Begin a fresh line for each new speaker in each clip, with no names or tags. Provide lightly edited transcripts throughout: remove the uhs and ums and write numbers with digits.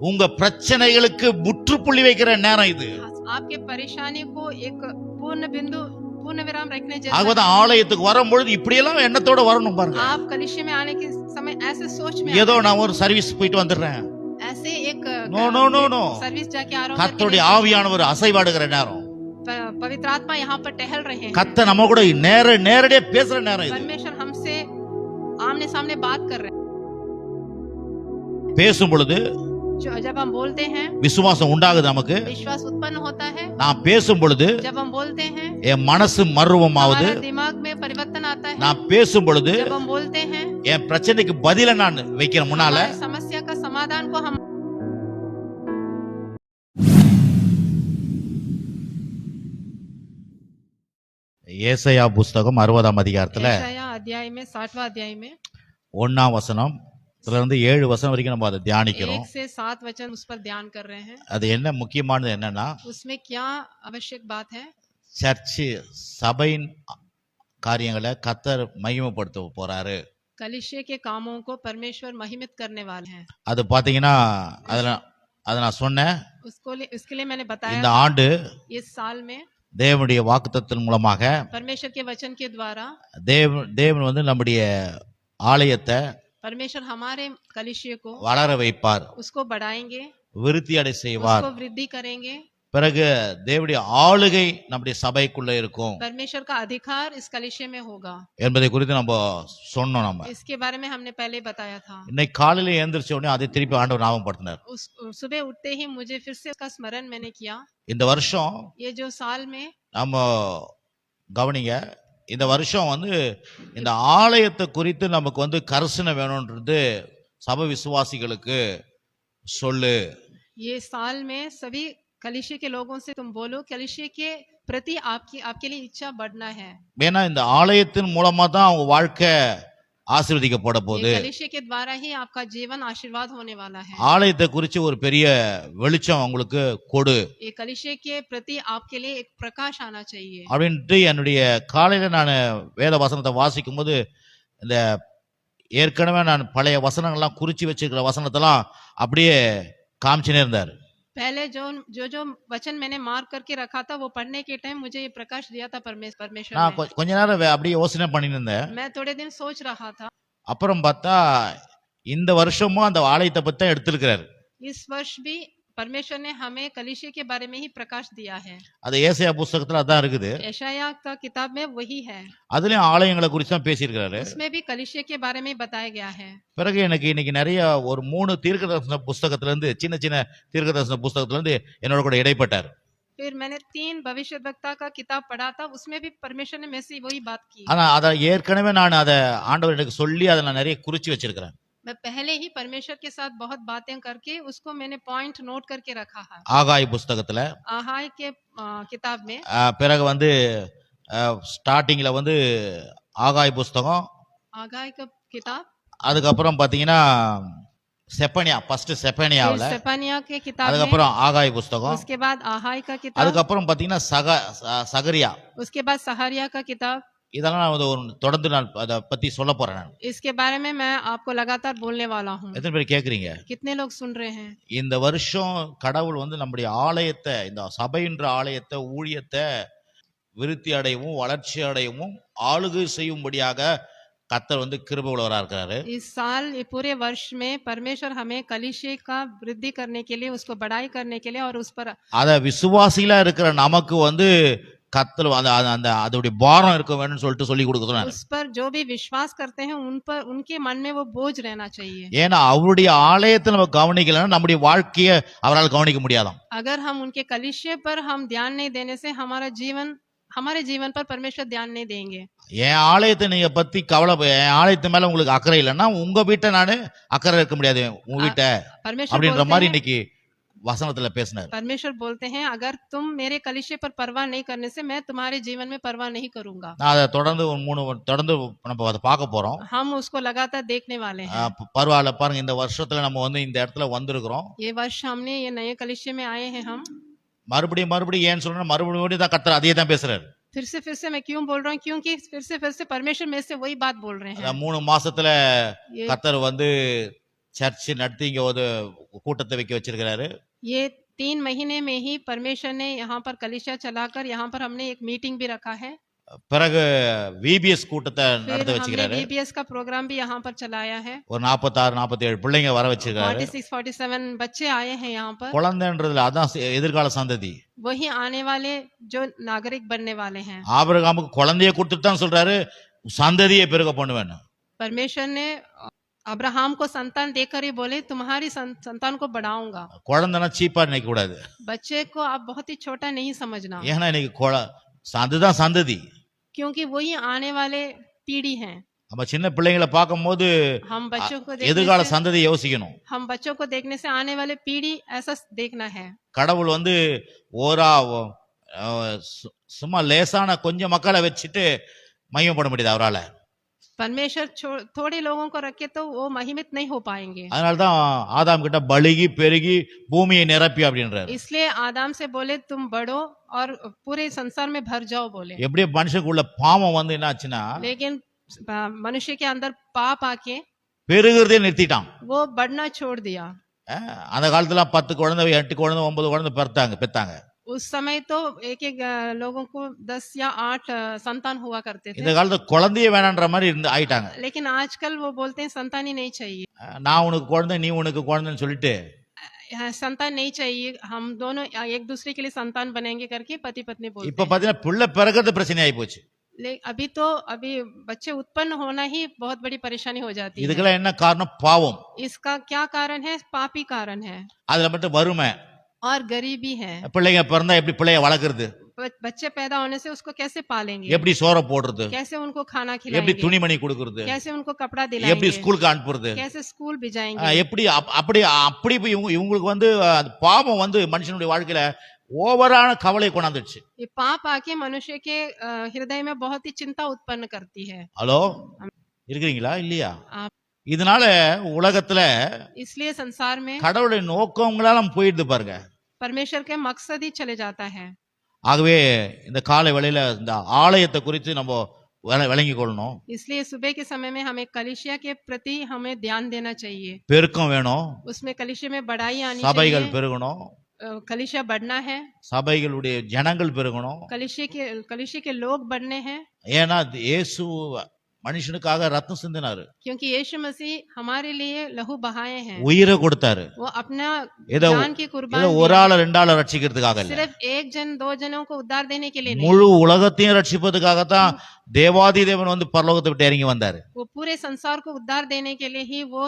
உங்க பிரச்சனைகளுக்கு முற்றுப்புள்ளி வைக்கிற நேரம் இது.
आपके परेशानी को एक पूर्ण बिंदु पूर्ण विराम रखने जैसा
ஆகவே ஆலயத்துக்கு வரும்பொழுது இப்படி எல்லாம் எண்ணத்தோட வரணும் பாருங்க.
आप कलीसिया में आने के समय ऐसे सोच में
ஏதோ நான் ஒரு சர்வீஸ் போயிட்டு வந்துடுறேன்,
ऐसे एक
நோ
सर्विस जाके आ रहा हूं
கர்த்தருடைய ஆவியானவர் அசைவாடுகிற நேரம்.
पवित्र आत्मा यहाँ पर टहल रहे हैं,
கர்த்தர் நம்ம கூட நேரடியா பேசுற நேரம் இது.
परमेश्वर हमसे आमने सामने बात कर रहे हैं।
பேசும் பொழுது
जब हम बोलते हैं
விசுவாசம் உண்டாகுது, நமக்கு
विश्वास उत्पन्न होता है।
நான் பேசும் பொழுது
जब हम बोलते हैं
என் மனசு மர்வமாவது,
हमारा दिमाग में परिवर्तन आता है।
நான் பேசும் பொழுது
जब हम बोलते हैं
என் பிரச்சனைக்கு பதில நான் வைக்கிறேன் முன்னால.
हमारी समस्या का समाधान को हम
ஏசாயா புஸ்தகம் 60ஆம் அதிகாரத்துல
यशायाह अध्याय में 60वां अध्याय में
1ஆம் வசனம் இருந்து 7 வசனம் வரைக்கும் நம்ம அதை தியானிக்கிறோம்.
1 से 7 वचन उस पर ध्यान कर रहे हैं।
அது என்ன முக்கியமானது என்னன்னா,
उसमें क्या आवश्यक बात है?
சர்ச்சு சபையின் காரியங்களை கர்த்தர் மகிமைப்படுத்த போறாரு.
कलीसिया के कामों को परमेश्वर महिमित करने वाले हैं।
அது பாத்தீங்கன்னா அதை நான் சொன்னேன்.
उसके लिए मैंने बताया
இந்த ஆண்டு
इस साल में
தேவனுடைய வாக்குத்தத்தத்தின் மூலமாக
परमेश्वर के वचन के द्वारा
தேவன் வந்து நம்முடைய ஆலயத்தை
परमेश्वर हमारे कलीसिया को
வளர வைப்பார்,
उसको बढ़ाएंगे,
விருத்தி அடை செய்வார்.
उसको वृद्धि करेंगे।
பிறகு தேவனுடைய ஆளுகை நம்முடைய சபைக்குள்ள இருக்கும்
परमेश्वर का अधिकार इस कलीसिया में होगा
என்பதை குறித்து நம்ம சொன்னோம். நம்ம
इसके बारे में हमने पहले बताया था।
இன்னைக்கு காலையில எழுந்திரிச்ச உடனே அதை திருப்பி ஆண்டவர் ஞாபகப்படுத்தினார்.
सुबह उठते ही मुझे फिर से उसका स्मरण मैंने किया।
இந்த வருஷம்
ये जो साल में
நம்ம கவனிங்க, இந்த வருஷம் வந்து இந்த ஆலயத்தை குறித்து நமக்கு வந்து கரிசனை வேணும்ன்றது சபை விசுவாசிகளுக்கு சொல்லு.
ये साल में सभी कलीसिया के लोगों से तुम बोलो, कलीसिया के प्रति आपके लिए इच्छा बढ़ना है।
ஏன்னா இந்த ஆலயத்தின் மூலமா தான் அவங்க வாழ்க்கை ஆசீர்வதிக்கப்பட போகுது.
कलीसिया के द्वारा ही आपका जीवन आशीर्वाद होने वाला है।
ஆலயத்தை குறித்து ஒரு பெரிய வெளிச்சம் அவங்களுக்கு கொடு
ये कलीसिया के प्रति आपके लिए एक प्रकाश आना चाहिए
அப்படின்ட்டு என்னுடைய காலையில நான் வேத வசனத்தை வாசிக்கும் போது இந்த ஏற்கனவே நான் பழைய வசனங்கள்லாம் குறிச்சு வச்சிருக்கிற வசனத்தெல்லாம் அப்படியே காமிச்சுனே இருந்தார்.
पहले जो वचन मैंने मार्क करके रखा था वो पढ़ने के टाइम मुझे ये प्रकाश दिया था परमेश्वर
நான்
ने।
கொஞ்ச நேரம் அப்படியே யோசனை பண்ணிட்டு இருந்தேன்.
मैं थोड़े दिन सोच रहा था।
அப்புறம் பார்த்தா இந்த வருஷமும் அந்த ஆலயத்தை பத்தி தான் எடுத்திருக்கிறார்.
इस वर्ष भी परमेश्वर ने हमें कलीसिया के बारे में ही प्रकाश दिया है।
அது ஏசாயா புஸ்தகத்துல அதான் இருக்குது.
यशायाह का किताब में वही है,
அதுலயும் ஆலயங்களை குறித்து தான் பேசியிருக்கிறாரு.
उसमें भी कलीसिया के बारे में बताया गया है।
பிறகு எனக்கு இன்னைக்கு நிறைய ஒரு 3 தீர்க்கதரிசன புஸ்தகத்துல இருந்து சின்ன சின்ன தீர்க்கதரிசன புஸ்தகத்துல இருந்து என்னோட கூட இடைப்பட்டார்.
फिर मैंने 3 भविष्यद्वक्ता का किताब पढ़ा था, उसमें भी परमेश्वर ने मेरे से वही बात की।
ஆனா அதை ஏற்கனவே நான் அதை ஆண்டவர் எனக்கு சொல்லி அதை நான் நிறைய குறிச்சு வச்சிருக்கிறேன்.
मैं पहले ही परमेश्वर के साथ बहुत बातें करके उसको मैंने पॉइंट नोट करके रखा है।
ஆகாய் புஸ்தகத்துல
आहाय के किताब में
பிறகு வந்து ஸ்டார்டிங்ல வந்து ஆகாய் புஸ்தகம்,
आगाय का किताब,
அதுக்கப்புறம் பாத்தீங்கன்னா செப்பனியா, ஃபர்ஸ்ட் செப்பனியாவுல,
फिर सेपनिया के किताब में,
அதுக்கப்புறம் ஆகாய் புஸ்தகம்,
उसके बाद आहाय का किताब,
அதுக்கப்புறம் பாத்தீங்கன்னா சகரியா.
उसके बाद सहारिया का किताब।
இதெல்லாம் நான் ஒரு தொடர்ந்து நான் அதை பத்தி சொல்ல போறேன். நான்
इसके बारे में मैं आपको लगातार बोलने वाला हूँ।
எத்தனை பேர் கேக்குறீங்க?
कितने लोग सुन रहे हैं?
இந்த வருஷம் கடவுள் வந்து நம்முடைய ஆலயத்தை, இந்த சபைன்ற ஆலயத்தை, ஊழியத்தை விருத்தி அடையவும் வளர்ச்சி அடையவும் ஆளுகை செய்யும்படியாக கர்த்தர் வந்து கிருபை உள்ளவரா இருக்கிறாரு.
इस साल ये पूरे वर्ष में परमेश्वर हमें कलीसिया का वृद्धि करने के लिए, उसको बढ़ाई करने के लिए और उस पर
அத விசுவாசிகளா இருக்கிற நமக்கு வந்து கர்த்தர் அந்த அதோட பாரம் இருக்க வேணும்னு சொல்லிட்டு சொல்லி கொடுக்குறாரு.
उस पर जो भी विश्वास करते हैं उन पर उनके मन में वो बोझ रहना चाहिए।
ஏன்னா அவருடைய ஆலயத்தை நம்ம கவனிக்கலன்னா நம்முடைய வாழ்க்கையை அவரால் கவனிக்க முடியாதாம்.
अगर हम उनके कलीसिया पर हम ध्यान नहीं देने से हमारे जीवन पर परमेश्वर ध्यान नहीं देंगे।
என் ஆலயத்தை நீங்க பத்தி என் ஆலயத்து மேல உங்களுக்கு அக்கறை இல்லைன்னா உங்க வீட்டை நானு அக்கறை இருக்க முடியாது, உங்க வீட்டை அப்படின்ற மாதிரி இன்னைக்கு வசனத்துல பேசினார்.
परमेश्वर बोलते हैं अगर तुम मेरे कलीसिया पर परवाह नहीं करने से मैं तुम्हारे जीवन में परवाह नहीं करूंगा।
நான் அதை தொடர்ந்து 3 தொடர்ந்து நம்ம அதை பார்க்க போறோம்.
हम उसको लगातार देखने वाले हैं।
பரவாயில்ல, பாருங்க இந்த வருஷத்துல நம்ம வந்து இந்த இடத்துல வந்திருக்கிறோம்.
ये वर्ष हमने ये नए कलीसिया में आए हैं। हम
மறுபடியும் ஏன் சொல்றேன், மறுபடியும் தான் கர்த்தர் அதே தான் பேசுறாரு.
फिर से मैं क्यों बोल रहा हूँ, क्योंकि फिर से परमेश्वर मेरे से वही बात बोल रहे हैं।
3 மாசத்துல கர்த்தர் வந்து சர்ச் நடத்தி இங்க ஒரு கூட்டத்தை வைக்க வச்சிருக்கிறாரு.
ये 3 महीने में ही परमेश्वर ने यहाँ पर कलीसिया चलाकर यहाँ पर हमने एक मीटिंग भी रखा है।
பிறகு விபிஎஸ் கூட்டத்தை
फिर
நடத்த
हमने
வச்சுக்கிறாரு.
VBS का प्रोग्राम भी यहाँ पर चलाया है।
ஒரு 46 47 பிள்ளைங்க வர வச்சிருக்காரு.
46-47 बच्चे आए हैं यहाँ पर।
குழந்தைன்றதுல அதான் எதிர்கால சந்ததி.
वही आने वाले जो नागरिक बनने वाले हैं।
ஆபிரகாமுக்கு குழந்தைய கொடுத்துட்டு தான் சொல்றாரு சந்ததியை பெருக பண்ணுவேன்.
परमेश्वर ने अब्राहम को संतान देकर ही बोले तुम्हारी संतान को बढ़ाऊंगा।
குழந்தைனா சீப்பா நினைக்க கூடாது.
बच्चे को आप बहुत ही छोटा नहीं समझना,
ஏன்னா இன்னைக்கு அதுதான் சந்ததி.
क्योंकि वही आने वाले पीढ़ी हैं।
நம்ம சின்ன பிள்ளைங்களை பார்க்கும்போது
हम बच्चों को
எதிர்கால
देखने से
சந்ததியை யோசிக்கணும்.
हम बच्चों को देखने से आने वाले पीढ़ी ऐसा देखना है।
கடவுள் ஓரா சும்மா லேசான கொஞ்சம் மக்களை வச்சுட்டு மகிமைப்பட முடியாது அவரால.
परमेश्वर थोड़े लोगों को रखे तो वो महिमित नहीं हो पाएंगे।
அதனாலதான் ஆதாம் கிட்ட பலுகி பெருகி பூமியை நிரப்பி அப்படின்றாரு.
इसलिए आदम से बोले तुम बढ़ो और पूरे संसार में भर जाओ बोले।
எப்படி மனுஷனுக்குள்ள பாவம் என்ன ஆச்சுன்னா
लेकिन मनुष्य के अंदर पाप आके
பெருகிறதே நிறுத்திட்டான்.
वो बढ़ना छोड़ दिया।
அந்த காலத்துல 10 குழந்தை 8 குழந்தை 9 குழந்தை பெத்தாங்க.
उस समय तो एक लोगों को 10 या 8 संतान हुआ करते थे।
இந்த காலத்துல குழந்தையே வேணான்ற மாதிரி ஆயிட்டாங்க.
लेकिन आजकल वो बोलते हैं संतान ही नहीं चाहिए।
நான் உனக்கு குழந்தை நீ உனக்கு குழந்தைன்னு சொல்லிட்டு
संतान नहीं चाहिए, हम दोनों एक दूसरे के लिए संतान बनेंगे करके पति पत्नी बोलते
இப்ப பாத்தீங்கன்னா பிள்ளை பிறகுறது பிரச்சனை ஆகி போச்சு.
अभी बच्चे उत्पन्न होना ही बहुत बड़ी परेशानी हो जाती है।
இதுக்கெல்லாம் என்ன காரணம்? பாவம்.
इसका क्या कारण है? पापी कारण है
அதுல மட்டும் வறுமை
और गरीबी है।
பிள்ளைங்க பிறந்தா எப்படி பிள்ளைய வளர்க்கறது?
बच्चे पैदा होने से उसको कैसे पालेंगे?
எப்படி சோற போடுறது?
कैसे उनको खाना
எப்படி
खिलाएंगे?
துணிமணி கொடுக்கறது?
कैसे उनको कपड़ा
எப்படி
दिलाएंगे?
ஸ்கூலுக்கு அனுப்புறது?
कैसे स्कूल भेजाएंगे?
எப்படி அப்படி அப்படி இவங்களுக்கு அது பாவம் மனுஷனுடைய வாழ்க்கையில ஓவரான கவலை கொண்டாந்துச்சு.
ये पाप आके मनुष्य के हृदय में बहुत ही चिंता उत्पन्न करती है।
ஹலோ இருக்கிறீங்களா இல்லையா?
आप
இதனால உலகத்துல
इसलिए संसार में
கடவுளுடைய நோக்கங்களால போயிடுது பாருங்க.
परमेश्वर के मकसद ही चले जाता है।
ஆகவே இந்த காலை வேளையில இந்த ஆலயத்தை குறித்து நம்ம விளங்கிக் கொள்ளணும்.
इसलिए सुबह के समय में हमें कलीसिया के प्रति हमें ध्यान देना चाहिए।
பெருக்கம் வேணும்.
उसमें कलीसिया में बढ़ाई आनी
சபைகள்
चाहिए।
பெருகணும்.
कलीसिया बढ़ना है।
சபைகளுடைய ஜனங்கள் பெருகணும்.
कलीसिया के लोग बढ़ने हैं।
ஏன்னா இயேசு மனுஷனுக்காக ரத்தம் சிந்தினாரு.
क्योंकि यीशु मसीह हमारे लिए लहू बहाए हैं।
உயிரை கொடுத்தாரு.
वो अपना
ஏதோ
जान की कुर्बान
ஒரு
दिया।
ஆள 2 ஆள ரட்சிக்கிறதுக்காக இல்ல.
सिर्फ एक जन 2 जनों को उद्धार देने के लिए नहीं,
முழு உலகத்தையும் ரட்சிப்பதுக்காகத்தான் தேவாதி தேவன் பரலோகத்தை விட்டு இறங்கி வந்தாரு.
वो पूरे संसार को उद्धार देने के लिए ही वो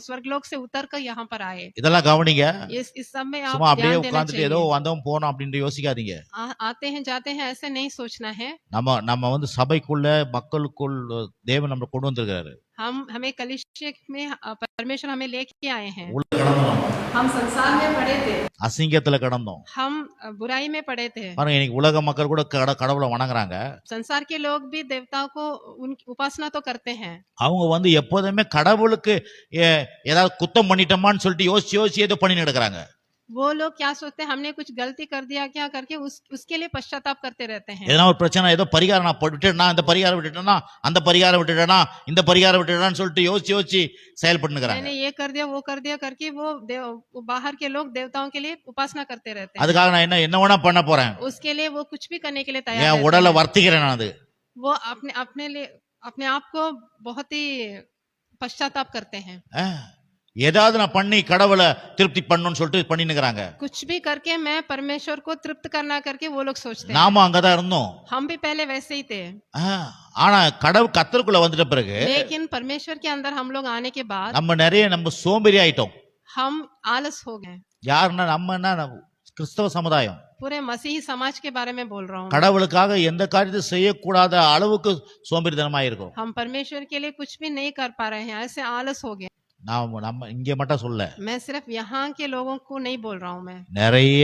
स्वर्गलोक से उतर कर यहाँ पर आए।
இதெல்லாம் கவனிங்க.
इस सब में
சும்மா
आप
அப்படியே
ध्यान देना
உட்கார்ந்துட்டு ஏதோ
चाहिए।
வந்தோம் போனோம் அப்படின்னு யோசிக்காதீங்க.
आते हैं जाते हैं ऐसे नहीं सोचना है।
நம்ம சபைக்குள்ள மக்களுக்குள் தேவன் நம்மளை கொண்டு வந்திருக்காரு.
हमें कलीसिया में परमेश्वर हमें लेके आए हैं।
உள்ள கடந்தோம்.
हम संसार में पड़े थे,
அசிங்கத்துல கடந்தோம்.
हम बुराई में पड़े थे।
பாருங்க இன்னைக்கு உலக மக்கள் கூட கடவுளை வணங்குறாங்க.
संसार के लोग भी देवताओं को उनकी उपासना तो करते हैं।
அவங்க எப்போதுமே கடவுளுக்கு ஏதாவது குத்தம் பண்ணிட்டோமான்னு சொல்லிட்டு யோசிச்சு ஏதோ பண்ணி நடக்கிறாங்க.
वो लोग क्या सोचते हैं हमने कुछ गलती कर दिया क्या करके उसके लिए पश्चाताप करते रहते हैं।
எதனா ஒரு பிரச்சனை ஏதோ பரிகாரம் நான் விட்டுட்டேனா இந்த பரிகாரம் விட்டுட்டேனா அந்த பரிகாரம் விட்டுட்டேனா இந்த பரிகாரம் விட்டுட்டேனான்னு சொல்லிட்டு யோசிச்சு செயல்பட்டுக்கிறாங்க.
मैंने ये कर दिया वो कर दिया करके वो बाहर के लोग देवताओं के लिए उपासना करते रहते हैं।
அதுக்காக நான் என்ன வேணா பண்ண போறேன்.
उसके लिए वो कुछ भी करने के लिए तैयार
என்
रहते
உடலை
हैं।
வர்த்திக்கிறேன் நான்.
वो अपने आप को बहुत ही पश्चाताप करते हैं।
ஏதாவது நான் பண்ணி கடவுளை திருப்தி பண்ணணும்னு சொல்லிட்டு பண்ணினுக்கிறாங்க.
कुछ भी करके मैं परमेश्वर को तृप्त करना करके वो लोग सोचते हैं।
நாம அங்கதான் இருந்தோம்.
हम भी पहले वैसे ही थे।
ஆனா கத்தருக்குள்ள வந்துட்ட பிறகு
लेकिन परमेश्वर के अंदर हम लोग आने के बाद
நம்ம சோம்பேறி ஆயிட்டோம்.
हम आलस हो गए।
யாருன்னா நம்ம கிறிஸ்தவ சமுதாயம்.
पूरे मसीही समाज के बारे में बोल रहा हूँ।
கடவுளுக்காக எந்த காரியத்தை செய்யக்கூடாத அளவுக்கு சோம்பேறித்தனமாயிருக்கும்.
हम परमेश्वर के लिए कुछ भी नहीं कर पा रहे हैं, ऐसे आलस हो गए।
நம்ம இங்க மட்டும் சொல்ல,
मैं सिर्फ यहाँ के लोगों को नहीं बोल रहा हूँ, मैं
நிறைய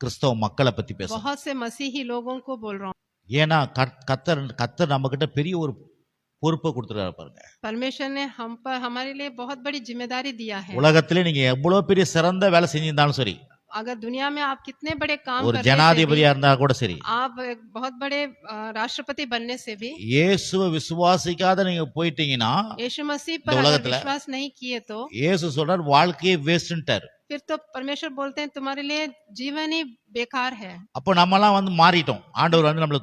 கிறிஸ்தவ மக்களை பத்தி பேசுறேன்.
बहुत से मसीही लोगों को बोल रहा हूँ।
ஏன்னா கர்த்தர் நம்ம கிட்ட பெரிய ஒரு பொறுப்பை கொடுத்துருக்காரு பாருங்க.
परमेश्वर ने हमारे लिए बहुत बड़ी जिम्मेदारी दिया है।
உலகத்திலே நீங்க எவ்வளவு பெரிய சிறந்த வேலை செஞ்சிருந்தாலும் சரி,
अगर दुनिया में आप कितने बड़े काम
ஒரு
करने से भी,
ஜனாதிபதியா இருந்தா கூட சரி,
आप एक बहुत बड़े राष्ट्रपति बनने से भी,
இயேசுவை விசுவாசிக்காத நீங்க போயிட்டீங்கன்னா
यीशु मसीह
இந்த
पर अगर
உலகத்துல
विश्वास नहीं किए तो
இயேசு சொல்றார் வாழ்க்கையே வேஸ்ட்ன்ட்டார்.
फिर तो परमेश्वर बोलते हैं तुम्हारे लिए जीवन ही बेकार है।
அப்போ நம்மலாம் வந்து மாறிட்டோம். ஆண்டவர் வந்து நம்மள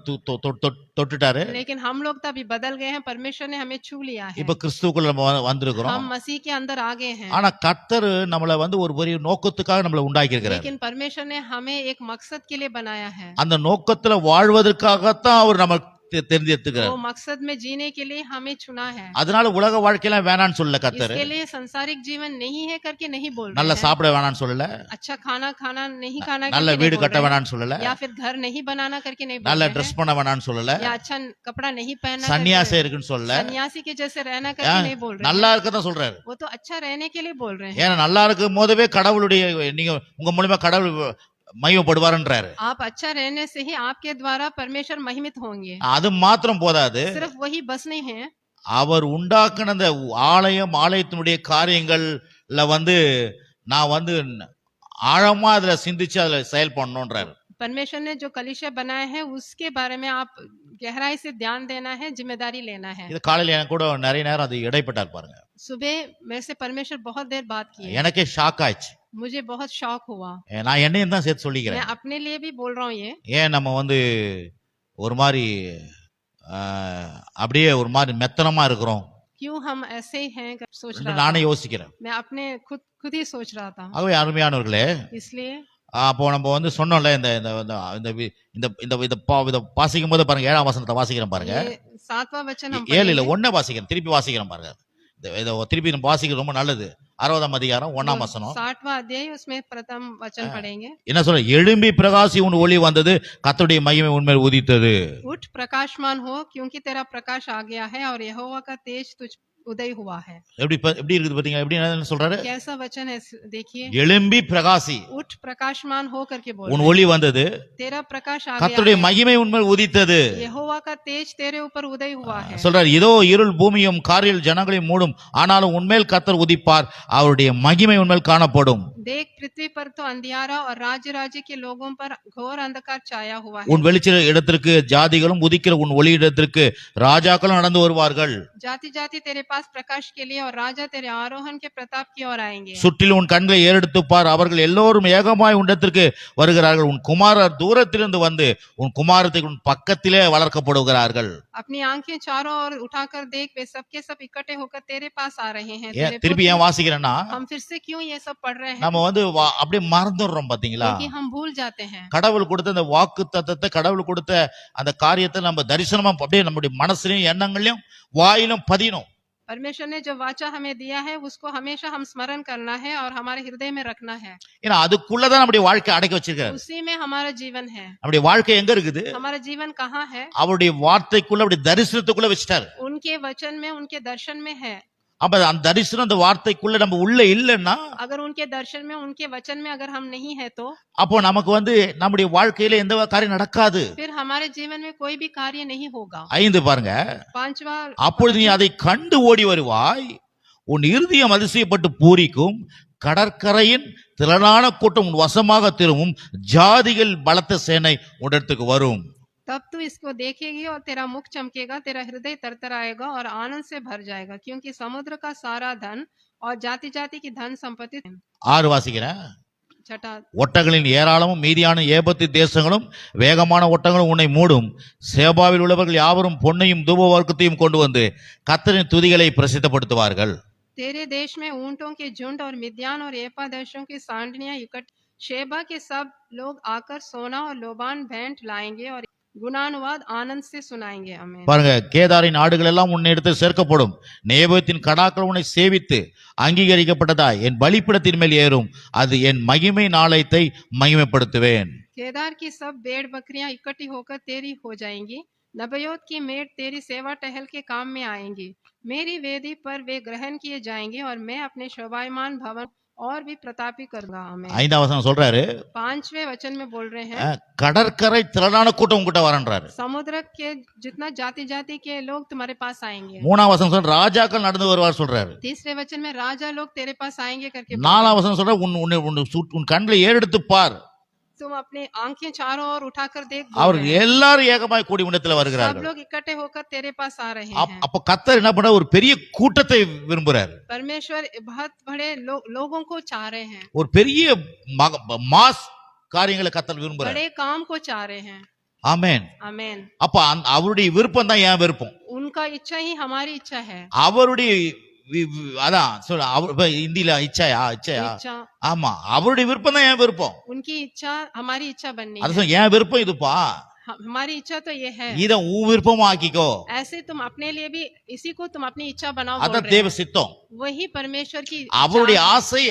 தொட்டுட்டாரு.
लेकिन हम लोग तो अभी बदल गए हैं, परमेश्वर ने हमें छू लिया है,
இப்ப கிறிஸ்துவுக்குள்ள நம்ம வந்திருக்கிறோம்.
हम मसीह के अंदर आ गए हैं।
ஆனா கர்த்தர் நம்மள வந்து ஒரு பெரிய நோக்கத்துக்காக நம்மள உண்டாக்கி இருக்கிறார்.
लेकिन परमेश्वर ने हमें एक मकसद के लिए बनाया है,
அந்த நோக்கத்துல வாழ்வதற்காகத்தான் அவர் நம்ம தெரிஞ்செடுத்துக்கிறார்.
वो मकसद में जीने के लिए हमें चुना है।
அதனால உலக வாழ்க்கையெல்லாம் வேணான்னு சொல்லல கர்த்தர்.
इसके लिए संसारिक जीवन नहीं है करके नहीं बोल रहे
நல்ல
हैं,
சாப்பிட வேணான்னு சொல்லல,
अच्छा खाना खाना नहीं खाना
நல்ல
करके
வீடு
नहीं बोल
கட்ட
रहे हैं,
வேணான்னு சொல்லல,
या फिर घर नहीं बनाना करके नहीं बोल
நல்ல
रहे
ட்ரெஸ்
हैं,
பண்ண வேணான்னு சொல்லல,
या अच्छा कपड़ा नहीं पहनना
சன்னியாசம்
करके,
இருக்குன்னு சொல்லல,
सन्यासी के जैसे रहना करके नहीं बोल रहे
நல்லா
हैं,
இருக்கதான் சொல்றாரு.
वो तो अच्छा रहने के लिए बोल रहे हैं।
ஏன்னா நல்லா இருக்கும் போதவே கடவுளுடைய நீங்க உங்க மூலமா கடவுள் மகிமைப்படுவார்ன்றாரு.
आप अच्छा रहने से ही आपके द्वारा परमेश्वर महिमित होंगे।
அது மாத்திரம் போதாது,
सिर्फ वही बस नहीं है,
அவர் உண்டாக்குன அந்த ஆலயத்தினுடைய காரியங்கள்ல வந்து நான் வந்து ஆழமா அதுல சிந்திச்சு அதுல செயல் பண்ணணும்ன்றாரு.
परमेश्वर ने जो कलीसिया बनाया है उसके बारे में आप गहराई से ध्यान देना है, जिम्मेदारी लेना है।
இது காலையில எனக்கு கூட நிறைய நேரம் அது இடைப்பட்டார் பாருங்க.
सुबह मेरे से परमेश्वर बहुत देर बात की है,
எனக்கே ஷாக் ஆயிடுச்சு.
मुझे बहुत शौक हुआ।
நான் என்னையும் தான் சேர்த்து சொல்லிக்கிறேன்.
मैं अपने लिए भी बोल रहा हूँ ये,
ஏன் நம்ம வந்து ஒரு மாதிரி அப்படியே ஒரு மாதிரி மெத்தனமா இருக்கிறோம்
क्यों हम ऐसे ही हैं सोच
என்று
रहा
நானே
था।
யோசிக்கிறேன்.
मैं अपने खुद ही सोच रहा था।
ஆகவே அருமையானவர்களே,
इसलिए
அப்போ நம்ம வந்து சொன்னோம்ல இந்த இந்த இந்த இந்த இந்த இத வாசிக்கும் போது பாருங்க, 7ஆம் வசனத்தை வாசிக்கிறேன் பாருங்க.
ये 7वां वचन हम
7 இல்ல
पढ़ेंगे।
1 வாசிக்கிறேன், திருப்பி வாசிக்கிறேன் பாருங்க. இத திருப்பி நம்ம வாசிக்கிறது ரொம்ப நல்லது. 60ஆம் அதிகாரம் 1ஆம் வசனம்.
60वां अध्याय उसमें प्रथम वचन पढ़ेंगे।
என்ன சொல்ற? எழும்பி பிரகாசி உன் ஒளி வந்தது, கர்த்தருடைய மகிமை உன்மேல் உதித்தது.
उठ प्रकाशमान हो क्योंकि तेरा प्रकाश आ गया है और यहोवा का तेज तुझ उदय हुआ है।
எப்படி இருக்குது பாத்தீங்க? எப்படி என்ன சொல்றாரு?
कैसा वचन है देखिए,
எழும்பி பிரகாசி
उठ प्रकाशमान हो करके बोल
உன்
रहे हैं।
ஒளி வந்தது,
तेरा प्रकाश आ गया
கர்த்தருடைய
है,
மகிமை உன்மேல் உதித்தது.
यहोवा का तेज तेरे ऊपर उदय हुआ है।
சொல்றாரு, இதோ இருள் பூமியும் காரில் ஜனங்களையும் மூடும், ஆனாலும் உன்மேல் கர்த்தர் உதிப்பார், அவருடைய மகிமை உன்மேல் காணப்படும்.
देख पृथ्वी पर तो अंधियारा और राज्य राज्य के लोगों पर घोर अंधकार छाया हुआ है।
உன் வெளிச்ச இடத்திற்கு ஜாதிகளும் உதிக்கிற உன் ஒளி இடத்திற்கு ராஜாக்களும் நடந்து வருவார்கள்.
जाति जाति तेरे पास प्रकाश के लिए और राजा तेरे आरोहण के प्रताप की ओर आएंगे।
சுற்றிலும் உன் கண்களை ஏறெடுத்து பார், அவர்கள் எல்லோரும் ஏகமாய் உன்னிடத்திற்கு வருகிறார்கள். உன் குமாரர் தூரத்திலிருந்து வந்து உன் குமாரத்தை உன் பக்கத்திலே வளர்க்கப்படுகிறார்கள்.
अपनी आंखें चारों ओर उठाकर देख, वे सबके सब इकट्ठे होकर तेरे पास आ रहे हैं। तेरे
திருப்பி
पुत्र,
ஏன் வாசிக்கிறேன்னா,
हम फिर से क्यों ये सब पढ़ रहे हैं?
நம்ம வந்து அப்படியே மறந்துடுறோம் பாத்தீங்களா?
क्योंकि हम भूल जाते हैं।
கடவுள் கொடுத்த அந்த வாக்கு தத்தத்தை, கடவுள் கொடுத்த அந்த காரியத்தை நம்ம தரிசனமா அப்படியே நம்முடைய மனசுலயும் எண்ணங்களையும் வாயிலும் பதியணும்.
परमेश्वर ने जो वाचा हमें दिया है उसको हमेशा हम स्मरण करना है और हमारे हृदय में रखना है।
ஏன்னா அதுக்குள்ளதான் நம்முடைய வாழ்க்கை அடக்கி வச்சிருக்காரு.
उसी में हमारा जीवन है।
நம்முடைய வாழ்க்கை எங்க இருக்குது?
हमारा जीवन कहाँ है?
அவருடைய வார்த்தைக்குள்ள, அவருடைய தரிசனத்துக்குள்ள வச்சிட்டாரு.
उनके वचन में, उनके दर्शन में है।
அப்ப அந்த தரிசனம், அந்த வார்த்தைக்குள்ள நம்ம உள்ள இல்லைன்னா,
अगर उनके दर्शन में, उनके वचन में अगर हम नहीं है तो
அப்போ நமக்கு வந்து நம்முடைய வாழ்க்கையில எந்த காரியம் நடக்காது.
फिर हमारे जीवन में कोई भी कार्य नहीं होगा।
5 பாருங்க,
5वां,
அப்பொழுது நீ அதை கண்டு ஓடி வருவாய், உன் இருதயம் அதிசயப்பட்டு பூரிக்கும், கடற்கரையின் திரளான கூட்டம் உன் வசமாக திரும்பும், ஜாதிகள் பலத்த சேனை உன்னிடத்துக்கு வரும்.
तब तू इसको देखेगी और तेरा मुख चमकेगा, तेरा हृदय तरतराएगा और आनंद से भर जाएगा, क्योंकि समुद्र का सारा धन और जाति जाति की धन संपत्ति।
6 வாசிக்கிறேன்.
छठा,
ஒட்டகளின் ஏராளமும் மீதியான ஏபத்து தேசங்களும் வேகமான ஒட்டங்களும் உன்னை மூடும். சேபாவில் உள்ளவர்கள் யாவரும் பொன்னையும் தூப வர்க்கத்தையும் கொண்டு வந்து கர்த்தரின் துதிகளை பிரசித்தப்படுத்துவார்கள்.
तेरे देश में ऊंटों के झुंड और मिद्यान और एपा देशों की सांडनियां इकट्ठ, शेबा के सब लोग आकर सोना और लोबान भेंट लाएंगे और गुणानुवाद आनंद से सुनाएंगे। हमें
பாருங்க, கேதாரின் ஆடுகள் எல்லாம் உன்னிடத்தில் சேர்க்கப்படும், நேபத்தின் கடாக்கள் உன்னை சேவித்து அங்கீகரிக்கப்பட்டதா என் பலிப்பிடத்தின் மேல் ஏறும், அது என் மகிமை நாளையத்தை மகிமைப்படுத்துவேன்.
केदार की सब भेड़ बकरियां इकट्ठी होकर तेरी हो जाएंगी, नबयोत की मेढ़ तेरी सेवा टहल के काम में आएंगी। मेरी वेदी पर वे ग्रहण किए जाएंगे और मैं अपने शोभायमान भवन और भी प्रतापी करूंगा। आमीन।
5ஆம் வசனம் சொல்றாரு,
5वें वचन में बोल रहे हैं,
கடற்கரை திரளான கூட்டம் உங்ககிட்ட வரன்றாரு.
समुद्र के जितना जाति जाति के लोग तुम्हारे पास आएंगे।
3ஆம் வசனம் சொல்ற ராஜாக்கள் நடந்து வருவார் சொல்றாரு.
तीसरे वचन में राजा लोग तेरे पास आएंगे करके
4ஆம் வசனம் சொல்ற உன் கண்ணில் ஏறெடுத்து பார்,
तुम अपने आंखें चारों ओर उठाकर देख।
அவர் எல்லாரும் ஏகமாய் கூடி உன்னத்துல
सब
வருகிறார்கள்.
लोग इकट्ठे होकर तेरे पास आ रहे हैं।
அப்ப கர்த்தர் என்ன பண்ற, ஒரு பெரிய கூட்டத்தை விரும்புறாரு.
परमेश्वर बहुत बड़े लोगों को चाह रहे हैं,
ஒரு பெரிய மாஸ் காரியங்களை கர்த்தர் விரும்புறாரு.
बड़े काम को चाह रहे हैं।
ஆமென்.
आमीन।
அப்ப அவருடைய விருப்பம் தான் என் விருப்பம்.
उनका इच्छा ही हमारी इच्छा है।
அவருடைய அதான் சொல்ல, இந்தியில இச்சாயா இச்சாயா,
इच्छा
ஆமா, அவருடைய விருப்பம் தான் என் விருப்பம்.
उनकी इच्छा हमारी इच्छा बननी
அது
है।
சொல்ல, என் விருப்பம் இதுப்பா,
हमारी इच्छा तो ये है।
இத உன் விருப்பமா ஆக்கிக்கோ.
ऐसे तुम अपने लिए भी इसी को तुम अपनी इच्छा बनाओ बोल
அதான்
रहे
தேவ
हैं।
சித்தம்.
वही परमेश्वर की
அவருடைய
इच्छा है।
ஆசைய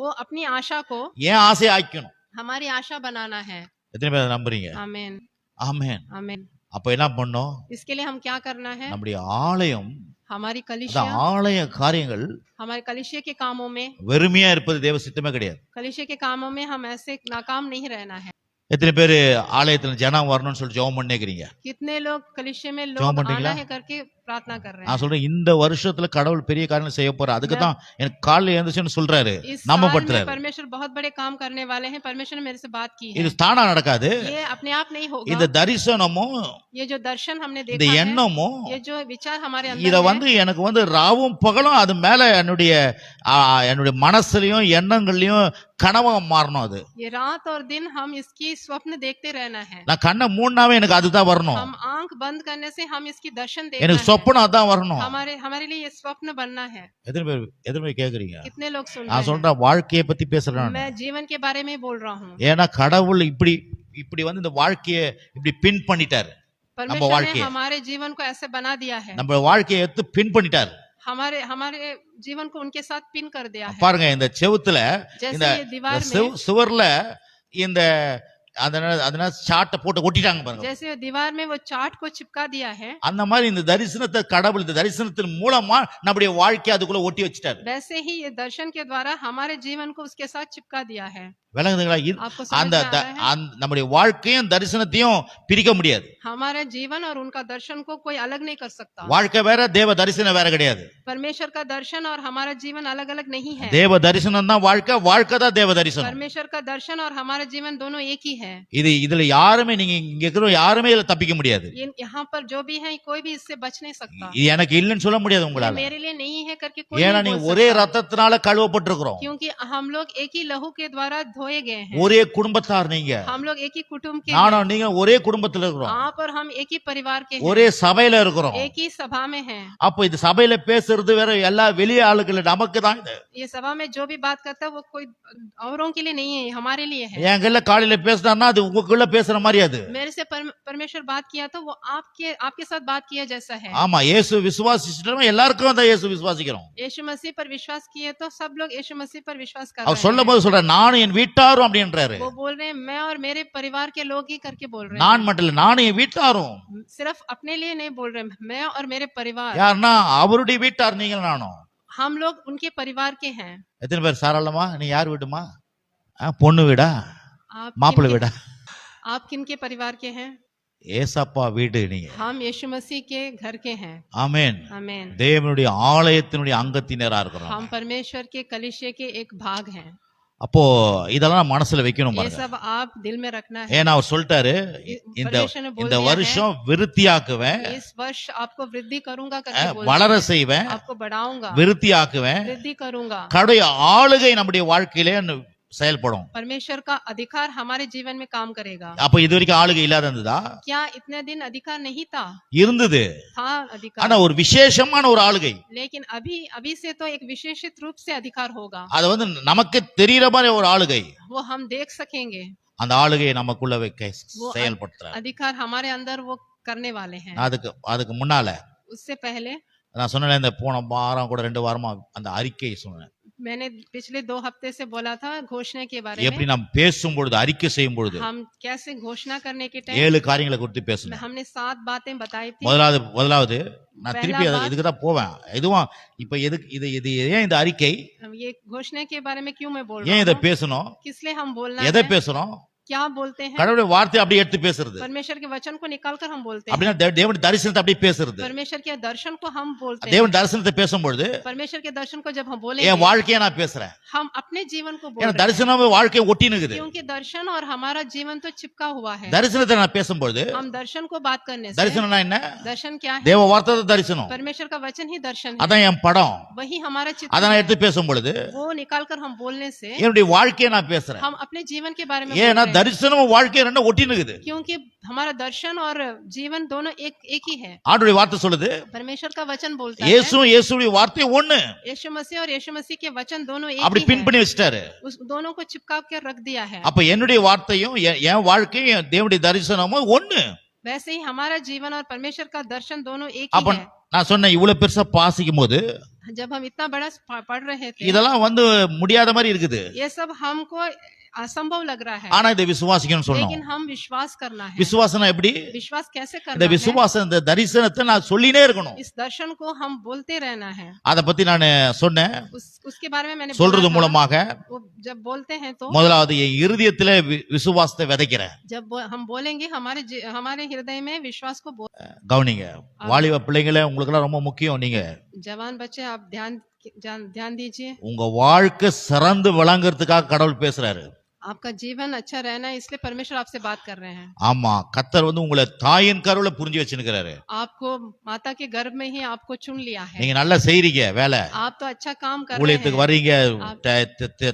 वो अपनी आशा को
என் ஆசையை ஆக்கணும்.
हमारी आशा बनाना है।
எத்தனை பேர் நம்புறீங்க?
आमीन।
ஆமென்.
आमीन।
அப்ப என்ன பண்ணோம்?
इसके लिए हम क्या करना है?
நம்முடைய ஆலயம்,
हमारी
அந்த
कलिसिया,
ஆலய காரியங்கள்
हमारे कलिसिया के कामों में,
வெறுமையா இருப்பது தேவ சித்தமே கிடையாது.
कलिसिया के कामों में हम ऐसे नाकाम नहीं रहना है।
எத்தனை பேரு ஆலயத்துல ஜனம் வரணும்னு சொல்லி ஜெபம் பண்ணிக்கிறீங்க?
कितने लोग कलिसिया में
जॉब
लोग
बंटेगा?
आना है करके प्रार्थना कर रहे
நான்
हैं।
சொல்றேன், இந்த வருஷத்துல கடவுள் பெரிய காரியம் செய்ய போறாரு. அதுக்கு தான் எனக்கு காலையில எழுந்துச்சுன்னு சொல்றாரு,
इस साल
நம்ம
में
படுத்துறாரு.
परमेश्वर बहुत बड़े काम करने वाले हैं। परमेश्वर ने मेरे से बात की
இது
है।
தானா நடக்காது.
ये अपने आप नहीं
இந்த
होगा।
தரிசனமும்
ये जो दर्शन हमने
இந்த
देखा है,
எண்ணமும்
ये जो विचार हमारे
இத
अंदर है,
எனக்கு ராவும் பகலும் அது மேல என்னுடைய மனசுலயும் எண்ணங்கள்லயும் கனவா மாறணும். அது
ये रात और दिन हम इसकी स्वप्न देखते रहना है।
நான் கண்ணை மூடினாவே எனக்கு அதுதான் வரணும்.
हम आंख बंद करने से हम इसकी दर्शन देखना
எனக்கு
है।
சொப்பனம் அதான் வரணும்.
हमारे लिए ये स्वप्न बनना है।
எத்தனை பேர் கேக்குறீங்க?
कितने लोग सुन
நான்
रहे हैं?
சொல்றேன், வாழ்க்கையை பத்தி பேசுறேன்.
मैं जीवन के बारे में बोल रहा हूँ।
ஏன்னா கடவுள் இப்படி இந்த வாழ்க்கையை இப்படி பின் பண்ணிட்டாரு.
परमेश्वर
வாழ்க்கைய.
ने हमारे जीवन को ऐसे बना दिया है।
நம்ம வாழ்க்கையை எடுத்து பின் பண்ணிட்டாரு.
हमारे जीवन को उनके साथ पिन कर दिया है।
பாருங்க, இந்த செவுத்துல, இந்த
जैसे ये दीवार में,
சுவர்ல இந்த அதனால சாட்டை போட்டு ஒட்டிட்டாங்க பாருங்க.
जैसे दीवार में वो चार्ट को चिपका दिया है,
அந்த மாதிரி இந்த தரிசனத்தை கடவுள் இந்த தரிசனத்தின் மூலமா நம்முடைய வாழ்க்கையை அதுக்குள்ள ஒட்டி வச்சிட்டாரு.
वैसे ही ये दर्शन के द्वारा हमारे जीवन को उसके साथ चिपका दिया है।
விளங்குதுங்களா?
आपको समझ
அந்த
में आ रहा है?
நம்முடைய வாழ்க்கையும் தரிசனத்தையும் பிரிக்க முடியாது.
हमारे जीवन और उनका दर्शन को कोई अलग नहीं कर सकता।
வாழ்க்கை வேற, தேவ தரிசனம் வேற கிடையாது.
परमेश्वर का दर्शन और हमारा जीवन अलग अलग नहीं है।
தேவ தரிசனம் தான் வாழ்க்கை, வாழ்க்கை தான் தேவ தரிசனம்.
परमेश्वर का दर्शन और हमारा जीवन दोनों एक ही है।
இதுல யாருமே, நீங்க இங்க இருக்கிற யாருமே இதுல தப்பிக்க முடியாது.
यहाँ पर जो भी है कोई भी इससे बच नहीं सकता।
இது எனக்கு இல்லைன்னு சொல்ல முடியாது
ये
உங்களால.
मेरे लिए नहीं है करके कोई
ஏன்னா
नहीं
நீங்க
बोल
ஒரே
सकता।
ரத்தத்தினால கழுவப்பட்டிருக்கிறோம்.
क्योंकि हम लोग एक ही लहू के द्वारा धोए गए हैं।
ஒரே குடும்பத்தார் நீங்க,
हम लोग एक ही कुटुंब के
நானும் நீங்க ஒரே குடும்பத்துல இருக்கிறோம்,
आप और हम एक ही परिवार के हैं,
ஒரே சபையில இருக்கிறோம்.
एक ही सभा में हैं।
அப்ப இது சபையில பேசுறது வேற, எல்லா வெளிய ஆளுகள் நமக்கு தான் இது.
ये सभा में जो भी बात करता है वो कोई औरों के लिए नहीं है, हमारे लिए है।
என்கிட்ட காலையில பேசினா அது உங்களுக்குள்ள பேசுற மாதிரி அது.
मेरे से परमेश्वर बात किया तो वो आपके साथ बात किया जैसा है।
ஆமா, இயேசு விசுவாசிச்சிட்டோம், எல்லாருக்கும் தான் இயேசு விசுவாசிக்கிறோம்.
यीशु मसीह पर विश्वास किए तो सब लोग यीशु मसीह पर विश्वास कर
அவர்
रहे
சொல்லும்
हैं।
போது சொல்ற, நானும் என் வீட்டாரும் அப்படின்றாரு.
वो बोल रहे हैं मैं और मेरे परिवार के लोग ही करके बोल रहे
நான்
हैं।
மட்டும் இல்ல, நானும் என் வீட்டாரும்.
सिर्फ अपने लिए नहीं बोल रहे, मैं और मेरे परिवार,
யாருன்னா அவருடைய வீட்டார், நீங்க நானும்.
हम लोग उनके परिवार के हैं।
எத்தனை பேர் சாராளமா, நீ யார் வீடுமா? பொண்ணு வீடா,
आप
மாப்பிள்ளை
किनके-
வீடா?
आप किनके परिवार के हैं?
ஏசப்பா வீடு நீங்க.
हम यीशु मसीह के घर के हैं।
ஆமென்.
आमीन।
தேவனுடைய ஆலயத்தினுடைய அங்கத்தினரா இருக்கிறோம்.
हम परमेश्वर के कलीसिया के एक भाग हैं।
அப்போ இதெல்லாம் மனசுல வைக்கணும்
ये
பாருங்க.
सब आप दिल में रखना है।
ஏன்னா அவர் சொல்லிட்டாரு, இந்த
परमेश्वर ने बोल
இந்த
दिया
வருஷம் விருத்தியாக்குவேன்,
है, इस वर्ष आपको वृद्धि करूंगा करके बोल
வளர
दिया है।
செய்வேன்,
आपको बढ़ाऊंगा,
விருத்தியாக்குவேன்.
वृद्धि करूंगा।
கடவுளுடைய ஆளுகை நம்முடைய வாழ்க்கையிலே செயல்படும்.
परमेश्वर का अधिकार हमारे जीवन में काम करेगा।
அப்ப இது வரைக்கும் ஆளுகை இல்லாத இருந்ததா?
क्या इतने दिन अधिकार नहीं था?
இருந்தது.
था
ஆனா
अधिकार,
ஒரு விசேஷமான ஒரு ஆளுகை.
लेकिन अभी से तो एक विशेषित रूप से अधिकार होगा।
அது நமக்கு தெரியற மாதிரி ஒரு ஆளுகை.
वो हम देख सकेंगे।
அந்த ஆளுகையை நமக்குள்ள வைக்க
वो
செயல்படுத்துறார்.
अधिकार हमारे अंदर वो करने वाले हैं।
அதுக்கு முன்னால
उससे पहले
நான் சொன்னேன், இந்த போன வாரம் கூட 2 வாரமா அந்த அறிக்கையை சொன்னேன்.
मैंने पिछले 2 हफ्ते से बोला था घोषणा के बारे
எப்படி
में।
நாம் பேசும் பொழுது அறிக்கை செய்யும் பொழுது
हम कैसे घोषणा करने के टाइम
7 காரியங்களை குறித்து பேசணும்.
हमने 7 बातें बताई थी।
முதலாவது நான்
पहला
திருப்பி
बात-
இதுக்கு தான் போவேன். இதுவும் இப்ப எதுக்கு இது இது ஏன் இந்த அறிக்கை,
ये घोषणा के बारे में क्यों मैं बोल
ஏன்
रहा
இதை
हूँ,
பேசணும்,
किस लिए हम बोलना
எதை
है,
பேசுறோம்,
क्या बोलते हैं।
கடவுளுடைய வார்த்தையை அப்படியே எடுத்து பேசுறது,
परमेश्वर के वचन को निकालकर हम बोलते हैं,
அப்படின்னா தேவனுடைய தரிசனத்தை அப்படியே பேசுறது.
परमेश्वर के दर्शन को हम बोलते हैं।
தேவன் தரிசனத்தை பேசும்பொழுது
परमेश्वर के दर्शन को जब हम
என்
बोलेंगे
வாழ்க்கையை நான் பேசுறேன்.
हम अपने जीवन को बोल
ஏன்னா
रहे हैं,
தரிசனம் வாழ்க்கையை ஒட்டி நிக்குது.
क्योंकि दर्शन और हमारा जीवन तो चिपका हुआ है।
தரிசனத்தை நான் பேசும்பொழுது
हम दर्शन को बात करने से,
தரிசனம்னா என்ன,
दर्शन क्या है,
தேவ வார்த்தை தான் தரிசனம்.
परमेश्वर का वचन ही दर्शन है,
அதான் என் படம்.
वही हमारा
அதை
चित्र
நான்
है।
எடுத்து பேசும் பொழுது
वो निकालकर हम बोलने से
என்னுடைய வாழ்க்கையை நான் பேசுறேன்.
हम अपने जीवन के बारे में बोल
ஏன்னா
रहे हैं,
தரிசனமும் வாழ்க்கையும் ரெண்டும் ஒட்டி நிக்குது.
क्योंकि हमारा दर्शन और जीवन दोनों एक ही है।
ஆண்டவருடைய வார்த்தை சொல்லுது
परमेश्वर का वचन बोलता है
இயேசுடைய வார்த்தை ஒண்ணு.
यीशु मसीह और यीशु मसीह के वचन दोनों
அப்படி
एक
பின்
ही
பண்ணி
है,
வச்சிட்டாரு.
उस दोनों को चिपका के रख दिया है।
அப்ப என்னுடைய வார்த்தையும் என் வாழ்க்கையும் என் தேவனுடைய தரிசனமும் ஒண்ணு.
वैसे ही हमारा जीवन और परमेश्वर का दर्शन दोनों एक
அப்ப
ही है।
நான் சொன்னேன் இவ்வளவு பெருசா பாசிக்கும் போது
जब हम इतना बड़ा पढ़ रहे थे,
இதெல்லாம் முடியாத மாதிரி இருக்குது.
ये सब हमको असंभव लग रहा है,
ஆனா இதை விசுவாசிக்கணும்னு சொன்னோம்.
लेकिन हम विश्वास करना है।
விசுவாசம் எப்படி,
विश्वास कैसे
இந்த
करना है,
விசுவாசம் இந்த தரிசனத்தை நான் சொல்லினே இருக்கணும்.
इस दर्शन को हम बोलते रहना है।
அத பத்தி நான் சொன்னேன்.
उसके बारे में मैंने
சொல்றது
बोला था,
மூலமாக
वो जब बोलते हैं तो
முதலாவது என் இருதயத்திலே விசுவாசத்தை விதைக்கிறேன்.
जब हम बोलेंगे हमारे हृदय में विश्वास को
கவனிங்க, வாலிப பிள்ளைங்களே உங்களுக்கு எல்லாம் ரொம்ப முக்கியம். நீங்க
जवान बच्चे आप ध्यान दीजिए।
உங்க வாழ்க்கை சிறந்து விளங்குறதுக்காக கடவுள் பேசுறாரு.
आपका जीवन अच्छा रहना है, इसलिए परमेश्वर आपसे बात कर रहे हैं।
ஆமா, கர்த்தர் உங்களை தாயின் கருவுல புரிஞ்சு வச்சிருக்கிறாரு.
आपको माता के गर्भ में ही आपको चुन लिया है।
நீங்க நல்லா செய்றீங்க வேலை,
आप तो अच्छा काम कर रहे
ஊழியத்துக்கு
हैं,
வர்றீங்க,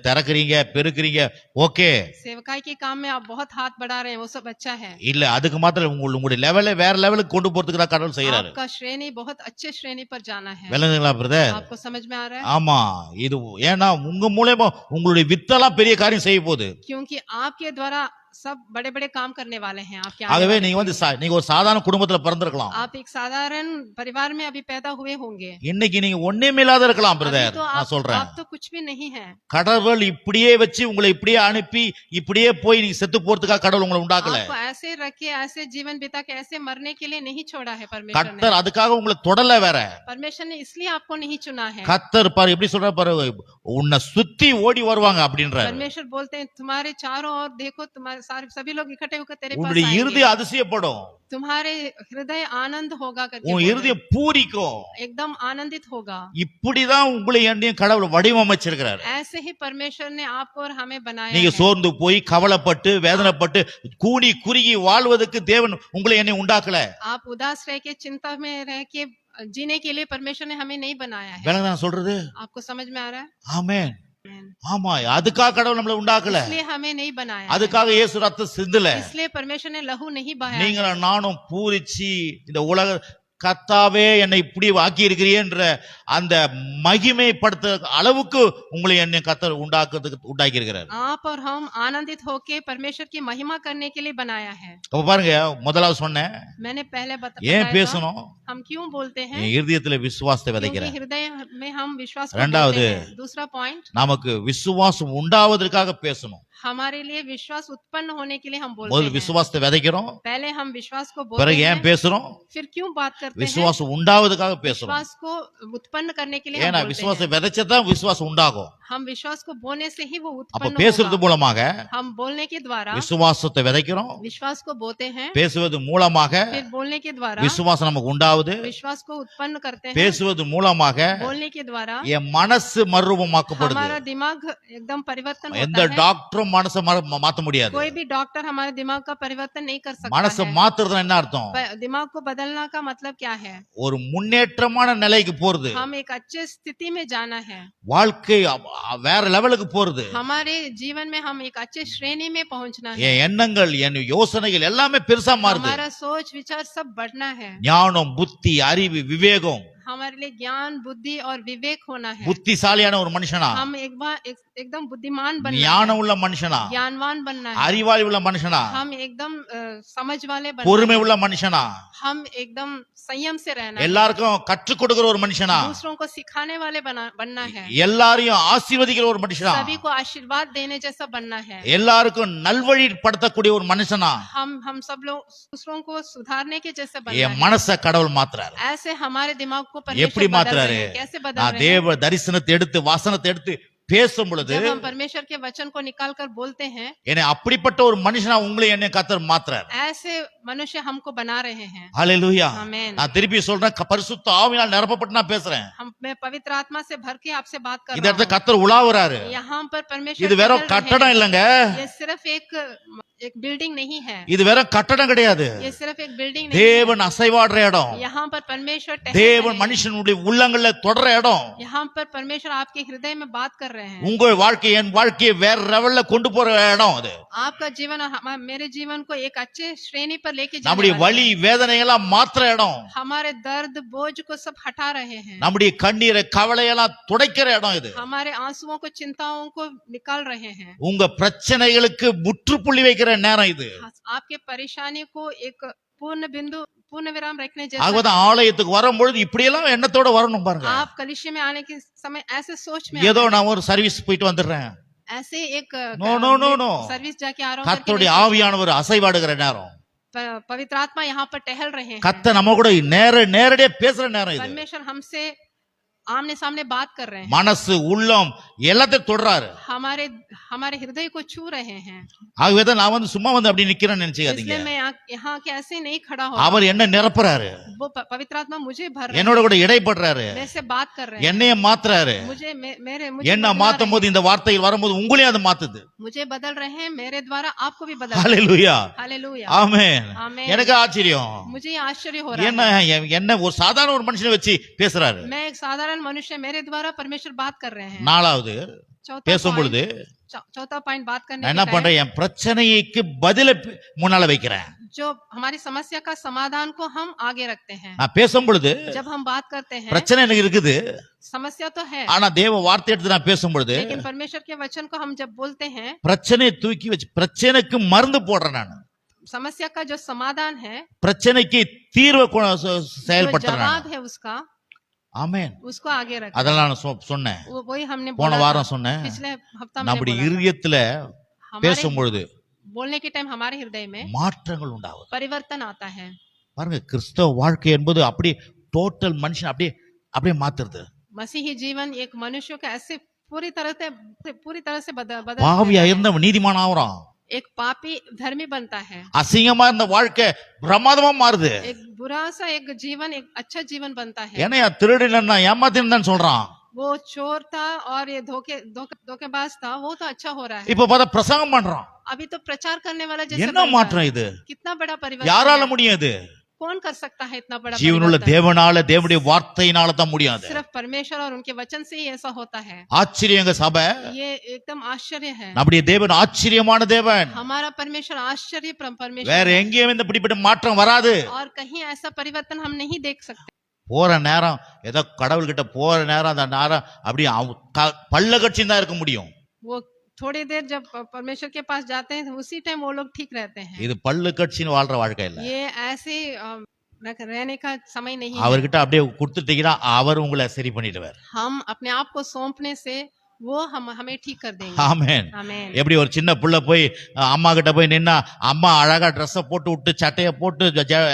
திறக்கிறீங்க, பெருக்கிறீங்க, ஓகே.
सेवकाई के काम में आप बहुत हाथ बढ़ा रहे हैं, वो सब अच्छा है।
இல்ல அதுக்கு மாத்திரம் உங்களுடைய லெவலை வேற லெவலுக்கு கொண்டு போறதுக்கு தான் கடவுள் செய்யறாரு.
आपका श्रेणी बहुत अच्छे श्रेणी पर जाना है।
விளங்குங்களா பிரதர்?
आपको समझ में आ रहा है?
ஆமா, இது ஏன்னா உங்க மூலமா உங்களுடைய வித்தெல்லாம் பெரிய காரியம் செய்ய போகுது.
क्योंकि आपके द्वारा सब बड़े बड़े काम करने वाले हैं आपके आने
ஆகவே
वाले
நீங்க
हैं।
நீங்க ஒரு சாதாரண குடும்பத்துல பிறந்திருக்கலாம்.
आप एक साधारण परिवार में अभी पैदा हुए होंगे,
இன்னைக்கு நீங்க ஒண்ணுமே இல்லாத இருக்கலாம்
अभी
பிரதர்.
तो
நான் சொல்றேன்,
आप तो कुछ भी नहीं है।
கடவுள் இப்படியே வச்சு உங்களை இப்படியே அனுப்பி இப்படியே போய் நீங்க செத்து போறதுக்காக கடவுள் உங்களை உண்டாக்கல.
आपको ऐसे रखे, ऐसे जीवन बिता के ऐसे मरने के लिए नहीं छोड़ा है परमेश्वर ने।
கர்த்தர் அதுக்காக உங்களை தொடல வேற.
परमेश्वर ने इसलिए आपको नहीं चुना है।
கர்த்தர் பாரு எப்படி சொல்ற பாரு, உன்னை சுத்தி ஓடி வருவாங்க அப்படின்றாரு.
परमेश्वर बोलते हैं तुम्हारे चारों ओर देखो, तुम्हारे सारे सभी लोग इकट्ठे होकर तेरे पास
உன்னுடைய
आएंगे,
இருதயம் அதிசயப்படும்,
तुम्हारे हृदय आनंद होगा करके
உன்
बोल रहे हैं।
இருதயம் பூரிக்கும்.
एकदम आनंदित होगा।
இப்படிதான் உங்களை என்னையும் கடவுள் வடிவமைச்சிருக்கிறாரு.
ऐसे ही परमेश्वर ने आपको और हमें बनाया
நீங்க
है।
சோர்ந்து போய் கவலைப்பட்டு வேதனைப்பட்டு கூனி குறுகி வாழ்வதற்கு தேவன் உங்களை என்னை உண்டாக்கல.
आप उदास रह के चिंता में रह के जीने के लिए परमेश्वर ने हमें नहीं बनाया है।
வேலை நான் சொல்றது?
आपको समझ में आ रहा है?
ஆமென்.
Amen।
ஆமா, அதுக்காக கடவுள் நம்மளை உண்டாக்கல,
इसलिए हमें नहीं बनाया है।
அதுக்காக இயேசு ரத்தம் சிந்தல.
इसलिए परमेश्वर ने लहू नहीं बहाया है।
நீங்களும் நானும் பூரிச்சு இந்த உலக கர்த்தாவே என்னை இப்படி ஆக்கி இருக்கிறீன்ற அந்த மகிமைப்படுத்த அளவுக்கு உங்களை என்னை கர்த்தர் உண்டாக்கி இருக்கிறார்.
आप और हम आनंदित होके परमेश्वर की महिमा करने के लिए बनाया है।
அப்ப பாருங்க, முதலாவது சொன்னேன்
मैंने पहले
ஏன்
बताया था,
பேசணும்,
हम क्यों बोलते हैं,
என் இருதயத்துல விசுவாசத்தை
क्योंकि
விதைக்கிறேன்.
हृदय में हम विश्वास को
ரெண்டாவது,
बोलते हैं। दूसरा पॉइंट,
நமக்கு விசுவாசம் உண்டாவதற்காக பேசணும்.
हमारे लिए विश्वास उत्पन्न होने के लिए हम बोलते
முதல்ல
हैं।
விசுவாசத்தை விதைக்கிறோம்,
पहले हम विश्वास को बोलते
பிறகு ஏன்
हैं,
பேசுறோம்,
फिर क्यों बात करते हैं,
விசுவாசம் உண்டாவதுக்காக பேசுறோம்.
विश्वास को उत्पन्न करने के लिए हम
ஏன்னா
बोलते
விசுவாசம்
हैं।
விதைச்சதான் விசுவாசம் உண்டாகும்.
हम विश्वास को बोने से ही वो
அப்ப
उत्पन्न
பேசுறது
होगा।
மூலமாக
हम बोलने के द्वारा
விசுவாசத்தை விதைக்கிறோம்,
विश्वास को बोते हैं,
பேசுவது மூலமாக
फिर बोलने के द्वारा
விசுவாசம் நமக்கு உண்டாவது,
विश्वास को उत्पन्न करते हैं,
பேசுவது மூலமாக
बोलने के द्वारा
என் மனசு மறுரூபமாக்கப்படுது.
हमारा दिमाग एकदम परिवर्तन
எந்த
होता है।
டாக்டரும் மனசை மாத்த முடியாது.
कोई भी डॉक्टर हमारे दिमाग का परिवर्तन नहीं कर सकता
மனசை
है।
மாத்துறதுனா என்ன அர்த்தம்?
दिमाग को बदलना का मतलब क्या है?
ஒரு முன்னேற்றமான நிலைக்கு போறது,
हम एक अच्छे स्थिति में जाना है।
வாழ்க்கை வேற லெவலுக்கு போறது.
हमारे जीवन में हम एक अच्छे श्रेणी में पहुंचना है।
என் எண்ணங்கள் என் யோசனைகள் எல்லாமே பெருசா மாறுது.
हमारा सोच विचार सब बढ़ना है।
ஞானம், புத்தி, அறிவு, விவேகம்,
हमारे लिए ज्ञान बुद्धि और विवेक होना है।
புத்திசாலியான ஒரு மனுஷனா,
हम एकदम बुद्धिमान बनना
ஞானம்
है,
உள்ள மனுஷனா,
ज्ञानवान बनना है,
அறிவாளி உள்ள மனுஷனா,
हम एकदम समझ वाले बनना
பொறுமை
है,
உள்ள மனுஷனா,
हम एकदम संयम से रहना है,
எல்லாருக்கும் கற்றுக் கொடுக்கிற ஒரு மனுஷனா,
दूसरों को सिखाने वाले बनना है,
எல்லாரையும் ஆசீர்வதிக்கிற ஒரு மனுஷனா,
सभी को आशीर्वाद देने जैसा बनना है,
எல்லாருக்கும் நல்வழிப்படுத்தக்கூடிய ஒரு மனுஷனா,
हम सब लोग दूसरों को सुधारने के जैसे बनना
என்
है।
மனச கடவுள் மாத்துறாரு.
ऐसे हमारे दिमाग को
எப்படி
परमेश्वर बदल
மாத்துறாரு?
रहे हैं। कैसे बदल
நான்
रहे हैं?
தேவ தரிசனத்தை எடுத்து வசனத்தை எடுத்து பேசும் பொழுது
जब हम परमेश्वर के वचन को निकाल कर बोलते हैं,
என்னை அப்படிப்பட்ட ஒரு மனுஷனா உங்களை என்னை கர்த்தர் மாத்துறாரு.
ऐसे मनुष्य हमको बना रहे हैं।
ஹalleluya.
आमेन।
நான் திருப்பி சொல்றேன், பரிசுத்த ஆவியால் நிரப்பப்பட்டு நான் பேசுறேன்.
मैं पवित्र आत्मा से भर के आपसे बात कर
இந்த
रहा
இடத்துல
हूँ।
கர்த்தர் உலாவுறாரு.
यहाँ पर परमेश्वर
இது வெறும்
टहल रहे
கட்டடம்
हैं।
இல்லங்க,
ये सिर्फ एक बिल्डिंग नहीं है,
இது வெறும் கட்டடம் கிடையாது.
ये सिर्फ एक बिल्डिंग नहीं
தேவன் அசைவாடுற இடம்,
है। यहाँ पर परमेश्वर टहल
தேவன்
रहे हैं।
மனுஷனுடைய உள்ளங்கள்ல தொடர இடம்.
यहाँ पर परमेश्वर आपके हृदय में बात कर रहे हैं।
உங்க வாழ்க்கை என் வாழ்க்கையை வேற லெவல்ல கொண்டு போற இடம் அது.
आपका जीवन और मेरे जीवन को एक अच्छे श्रेणी पर लेके जाने
நம்முடைய
वाले
வலி வேதனை எல்லாம் மாத்துற இடம்,
हैं। हमारे दर्द बोझ को सब हटा रहे हैं।
நம்முடைய கண்ணீரை கவலையெல்லாம் துடைக்கிற இடம் இது.
हमारे आंसुओं को चिंताओं को निकाल रहे हैं।
உங்க பிரச்சனைகளுக்கு முற்றுப்புள்ளி வைக்கிற நேரம் இது.
आपके परेशानी को एक पूर्ण विराम रखने जैसा
ஆகதான் ஆலயத்துக்கு வரும்பொழுது இப்படியெல்லாம் எண்ணத்தோட வரணும் பாருங்க.
आप कलीसिया में आने के समय ऐसे सोच में
ஏதோ நான் ஒரு சர்வீஸ் போயிட்டு வந்துடுறேன்,
ऐसे एक
no no no no,
service जाके आ रहा हूँ करके
கர்த்தருடைய
नहीं
ஆவியானவர் அசைவாடுகிற நேரம்,
पवित्र आत्मा यहाँ पर टहल रहे हैं।
கர்த்தர் நம்ம கூட நேரடியா பேசுற நேரம் இது.
परमेश्वर हमसे आमने सामने बात कर रहे हैं।
மனசு உள்ளம் எல்லாத்தையும் தொடுறாரு.
हमारे हृदय को छू रहे हैं।
ஆகவேதான் நான் வந்து சும்மா வந்து அப்படி நிக்கிறேன்னு நினைச்சுக்காதீங்க.
इसलिए मैं यहाँ के ऐसे नहीं खड़ा हो,
அவர் என்ன நிரப்புறாரு,
वो पवित्र आत्मा मुझे भर रहे
என்னோட கூட இடைப்படுறாரு,
हैं, मेरे से बात कर रहे हैं,
என்னைய மாத்துறாரு.
मुझे
என்ன
बदल
மாத்தும் போது இந்த வார்த்தைகள் வரும்போது உங்களையும் அது மாத்துது.
मुझे बदल रहे हैं, मेरे द्वारा आपको भी बदल
ஹalleluya.
हालेलुया।
ஆமென்.
आमेन।
எனக்கு ஆச்சரியம்,
मुझे ये आश्चर्य हो रहा
என்ன என்ன ஒரு சாதாரண ஒரு மனுஷனை வச்சு பேசுறாரு.
है। मैं एक साधारण मनुष्य, मेरे द्वारा परमेश्वर बात कर रहे हैं।
நாலாவது பேசும் பொழுது
चौथा पॉइंट बात करने
நான் என்ன
के टाइम,
பண்றேன், என் பிரச்சனைக்கு பதில முன்னால வைக்கிறேன்.
जो हमारी समस्या का समाधान को हम आगे रखते हैं।
நான் பேசும் பொழுது
जब हम बात करते हैं,
பிரச்சனை எனக்கு இருக்குது,
समस्या तो है,
ஆனா தேவ வார்த்தை எடுத்து நான் பேசும் பொழுது
लेकिन परमेश्वर के वचन को हम जब बोलते हैं,
பிரச்சனையை தூக்கி வச்சு பிரச்சனைக்கு மருந்து போடுறேன். நான்
समस्या का जो समाधान है,
பிரச்சனைக்கு தீர்வை
जो
செயல்படுத்துறேன்.
जवाब है उसका,
ஆமென்.
उसको आगे रखते
அதெல்லாம் நான் சொன்னேன்,
हैं। वही हमने
போன
बोला
வாரம்
था,
சொன்னேன்.
पिछले हफ्ता में
நம்முடைய இருதயத்துல பேசும்
हमारे
பொழுது
बोलने के टाइम हमारे हृदय में
மாற்றங்கள் உண்டாகும்.
परिवर्तन आता है।
பாருங்க, கிறிஸ்தவ வாழ்க்கை என்பது அப்படியே டோட்டல் மனுஷன் அப்படியே மாத்துறது.
मसीही जीवन एक मनुष्य को ऐसे पूरी तरह से बदल
பாவியா
देता है।
இருந்தவன் நீதிமான் ஆகுறான்,
एक पापी धर्मी बनता है,
அசிங்கமா இருந்த வாழ்க்கை பிரமாதமா மாறுது.
एक बुरा सा एक जीवन एक अच्छा जीवन बनता है।
ஏன்னா திருடினா ஏமாத்தின்னு சொல்றான்,
वो चोर था और ये धोखेबाज था, वो तो अच्छा हो रहा है।
இப்ப பார்த்தா பிரசங்கம் பண்றான்.
अभी तो प्रचार करने वाला जैसे
என்ன
बन रहा है।
மாற்றம் இது?
कितना बड़ा परिवर्तन
யாரால
है।
முடியும் இது?
कौन कर सकता है इतना बड़ा
ஜீவனுள்ள
परिवर्तन?
தேவனால தேவனுடைய வார்த்தையினால தான் முடியாது.
सिर्फ परमेश्वर और उनके वचन से ही ऐसा होता है।
ஆச்சரியங்க சபை,
ये एकदम आश्चर्य है।
நம்முடைய தேவன் ஆச்சரியமான தேவன்.
हमारा परमेश्वर आश्चर्य परमेश्वर
வேற
है।
எங்கேயும் இந்த இப்படிப்பட்ட மாற்றம் வராது.
और कहीं ऐसा परिवर्तन हम नहीं देख सकते।
போற நேரம் ஏதோ கடவுள்கிட்ட போற நேரம் அந்த நேரம் அப்படியே பல்ல கட்சியும் தான் இருக்க முடியும்.
वो थोड़ी देर जब परमेश्वर के पास जाते हैं, उसी टाइम वो लोग ठीक रहते हैं।
இது பல்லு கட்சின்னு வாழ்ற வாழ்க்கை இல்ல.
ये ऐसे रहने का समय नहीं है।
அவர்கிட்ட அப்படியே கொடுத்துட்டீங்கன்னா அவர் உங்களை சரி பண்ணிடுவார்.
हम अपने आप को सौंपने से वो हमें ठीक कर देंगे।
ஆமென்.
आमेन।
எப்படி ஒரு சின்ன புள்ள போய் அம்மா கிட்ட போய் நின்னா அம்மா அழகா ட்ரெஸ்ஸை போட்டு விட்டு சட்டையை போட்டு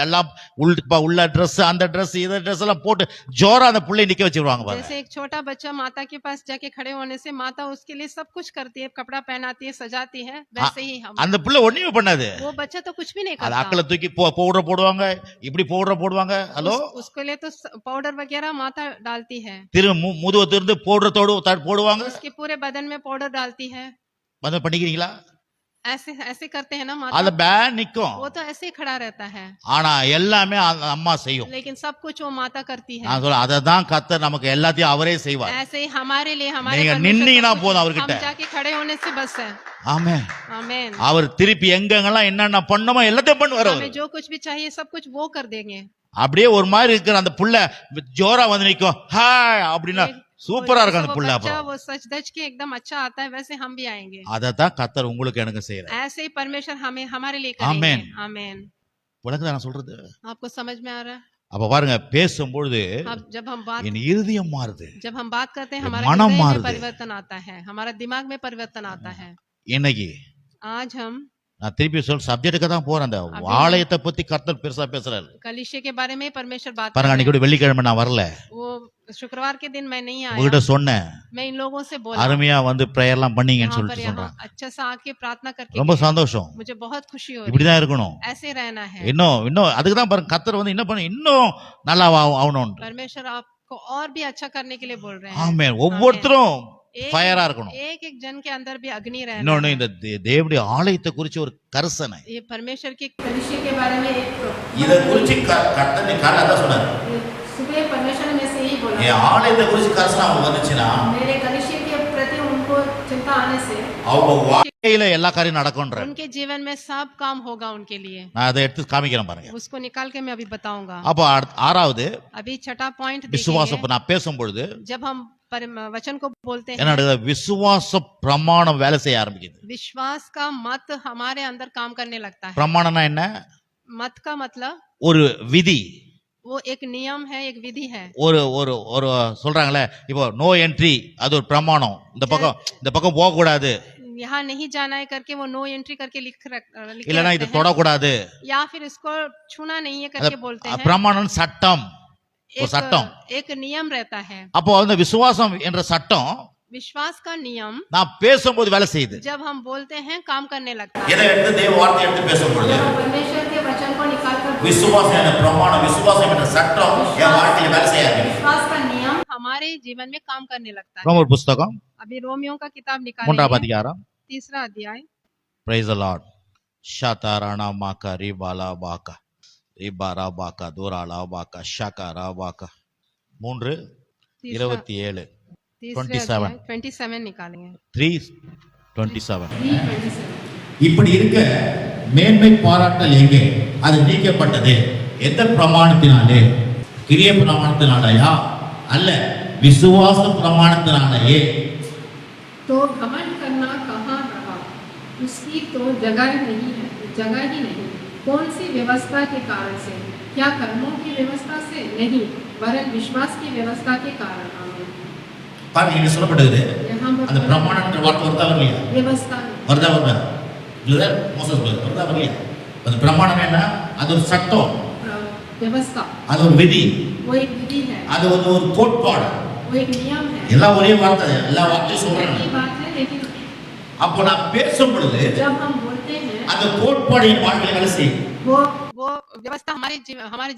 எல்லாம் உள்ள ட்ரெஸ் அந்த ட்ரெஸ் இத ட்ரெஸ் எல்லாம் போட்டு ஜோரா அந்த புள்ளைய நிக்க வச்சிருவாங்க பாருங்க.
जैसे एक छोटा बच्चा माता के पास जाके खड़े होने से माता उसके लिए सब कुछ करती है, कपड़ा पहनाती है, सजाती है, वैसे ही हम।
அந்த புள்ள ஒண்ணுமே பண்ணாது.
वो बच्चा तो कुछ भी नहीं
அது
करता।
அக்கல தூக்கி பவுடர் போடுவாங்க, இப்படி பவுடர் போடுவாங்க. ஹலோ,
उसके लिए तो पाउडर वगैरह माता डालती है,
முதுவ திருந்து பவுடர் போடுவாங்க.
उसके पूरे बदन में पाउडर डालती है।
வந்து பண்ணிக்கிறீங்களா?
ऐसे करते हैं ना
அத
माता,
பே நிக்கும்.
वो तो ऐसे ही खड़ा रहता है,
ஆனா எல்லாமே அந்த அம்மா செய்யும்.
लेकिन सब कुछ वो माता करती है।
நான் சொல்ல அததான் கர்த்தர் நமக்கு எல்லாத்தையும் அவரே செய்வார்.
ऐसे ही हमारे लिए हमारे
நீங்க
परमेश्वर
நின்னீங்கன்னா
सब कुछ
போதும் அவர்கிட்ட.
हम जाके खड़े होने से बस है।
ஆமென்.
आमेन।
அவர் திருப்பி எங்கெங்கெல்லாம் என்னென்ன பண்ணுமோ எல்லாத்தையும் பண்ணுவார்.
हमें जो कुछ भी चाहिए सब कुछ वो कर देंगे।
அப்படியே ஒரு மாதிரி இருக்கிற அந்த புள்ள ஜோரா வந்து நிக்கும், ஹாய் அப்படின்னா சூப்பரா
जैसे
இருக்கும் அந்த
वो
புள்ள.
बच्चा
அப்புறம்
वो सच धज के एकदम अच्छा आता है, वैसे हम भी आएंगे।
அதத்தான் கர்த்தர் உங்களுக்கு எனக்கு செய்யறார்.
ऐसे ही परमेश्वर हमें हमारे लिए
आमेन।
करेंगे। आमेन।
உலகத்துல நான் சொல்றது.
आपको समझ में आ रहा है?
அப்ப பாருங்க, பேசும்பொழுது
अब जब हम बात
என் இருதயம் மாறுது,
जब हम बात करते हैं,
ये
हमारा
मनम
हृदय में
मारुदे।
परिवर्तन आता है, हमारा दिमाग में परिवर्तन आता है।
இன்னைக்கு
आज हम
நான் திருப்பி சப்ஜெக்டுக்கு தான் போறேன். அந்த ஆலயத்தை பத்தி கர்த்தர் பெருசா பேசுறாரு.
कलीसिया के बारे में परमेश्वर बात कर
பாருங்க,
रहे
அன்னைக்கு கூட வெள்ளிக்கிழமை நான் வரல,
हैं। वो शुक्रवार के दिन मैं नहीं
உங்ககிட்ட
आया,
சொன்னேன்,
मैं इन लोगों से बोला
அருமையா வந்து பிரேயர் எல்லாம் பண்ணீங்கன்னு
यहाँ पर
சொல்லிட்டு
यहाँ
சொல்றாங்க.
अच्छा सा आके प्रार्थना करके
ரொம்ப
गए।
சந்தோஷம்.
मुझे बहुत खुशी हो रही
இப்படிதான் இருக்கணும்.
है। ऐसे रहना है।
இன்னும் அதுக்கு தான் பாருங்க, கர்த்தர் வந்து என்ன பண்ண இன்னும் நல்லா ஆகணும்.
परमेश्वर आपको और भी अच्छा करने के लिए बोल रहे हैं।
ஆமென். ஒவ்வொருத்தரும்
एक
ஃபயரா இருக்கணும்.
एक एक जन के अंदर भी अग्नि रहना
இன்னொன்னு,
है।
இந்த தேவனுடைய ஆலயத்தை குறிச்சு ஒரு கரிசனை,
ये परमेश्वर के कलीसिया के बारे में एक
இத குறிச்சு கர்த்தர் கால அதான் சொன்னாரு.
सुबह परमेश्वर ने से ही बोला,
என் ஆலயத்தை குறிச்சு கரிசனை அவங்க வந்துச்சுன்னா
मेरे कलीसिया के प्रति उनको चिंता आने से
அவங்க வாழ்க்கையில எல்லா காரியம் நடக்கும்ன்ற.
उनके जीवन में सब काम होगा उनके लिए।
நான் அதை எடுத்து காமிக்கிறேன் பாருங்க.
उसको निकाल के मैं अभी बताऊंगा।
அப்ப ஆறாவது
अभी छठा पॉइंट
விசுவாசம். நான் பேசும்பொழுது
जब हम वचन को बोलते हैं,
என்ன நடக்குது? விசுவாச பிரமாணம் வேலை செய்ய ஆரம்பிக்குது.
विश्वास का मत हमारे अंदर काम करने लगता है।
பிரமாணம்னா என்ன?
मत का मतलब
ஒரு விதி,
वो एक नियम है, एक विधि है।
ஒரு ஒரு ஒரு சொல்றாங்களே, இப்போ நோ என்ட்ரி, அது ஒரு பிரமாணம். இந்த பக்கம் போக கூடாது,
यहाँ नहीं जाना है करके वो नो एंट्री करके लिख
இல்லனா இது
रखते
தொட
हैं,
கூடாது.
या फिर इसको छूना नहीं है करके बोलते हैं।
பிரமாணம் சட்டம், ஒரு சட்டம்.
एक नियम रहता है।
அப்போ அந்த விசுவாசம் என்ற சட்டம்
विश्वास का नियम
நான் பேசும்போது வேலை செய்யுது.
जब हम बोलते हैं काम करने लगता है।
எதை எடுத்து தேவ வார்த்தை எடுத்து பேசும்போது
जब हम परमेश्वर के वचन को निकाल कर
விசுவாசம் என்ற பிரமாணம், விசுவாசம் என்ற சட்டம் என் வாழ்க்கையில வேலை செய்ய ஆரம்பிக்குது.
विश्वास का नियम हमारे जीवन में काम करने लगता है।
ரோமர் புத்தகம்
अभी रोमियो का किताब
3ஆம்
निकालेंगे,
அதிகாரம்.
3रा अध्याय।
Praise the Lord. ஷாதாரானா மாகா ரிபாலா பாகா ரிபாரா பாகா தூராலா பாகா ஷாகாரா பாகா 3:27
27 निकालेंगे।
3:27.
3:27
இப்படி இருக்க மேன்மை பாராட்டல் எங்கே? அது நீக்கப்பட்டது. எந்த பிரமாணத்தினாலே? கிரிய பிரமாணத்தினாலயா? அல்ல, விசுவாச பிரமாணத்தினாலேயே.
तो घमंड करना कहाँ रहा? उसकी तो जगह ही नहीं। कौन सी व्यवस्था के कारण से? क्या कर्मों की व्यवस्था से? नहीं, वरन विश्वास की व्यवस्था के कारण। आमीन।
பாருங்க, இங்க சொல்லப்படுது,
यहाँ पर
அந்த பிரமாணம்ன்ற வார்த்தை வருதா வரலையா?
व्यवस्था
வருதா பிரதர் மோசஸ் பிரதர், வருதா வரலையா? அந்த பிரமாணம் என்ன? அது ஒரு சட்டம்,
व्यवस्था
அது ஒரு விதி,
वो एक विधि है,
அது ஒரு கோட்பாடு.
वो एक नियम है।
எல்லாம் ஒரே வார்த்தை, எல்லா வார்த்தையும் சொல்றாங்க.
एक ही बात है, लेकिन
அப்போ நான் பேசும் பொழுது
जब हम बोलते हैं,
அந்த கோட்பாடு என் வாழ்க்கையில வேலை செய்யும்.
वो व्यवस्था हमारे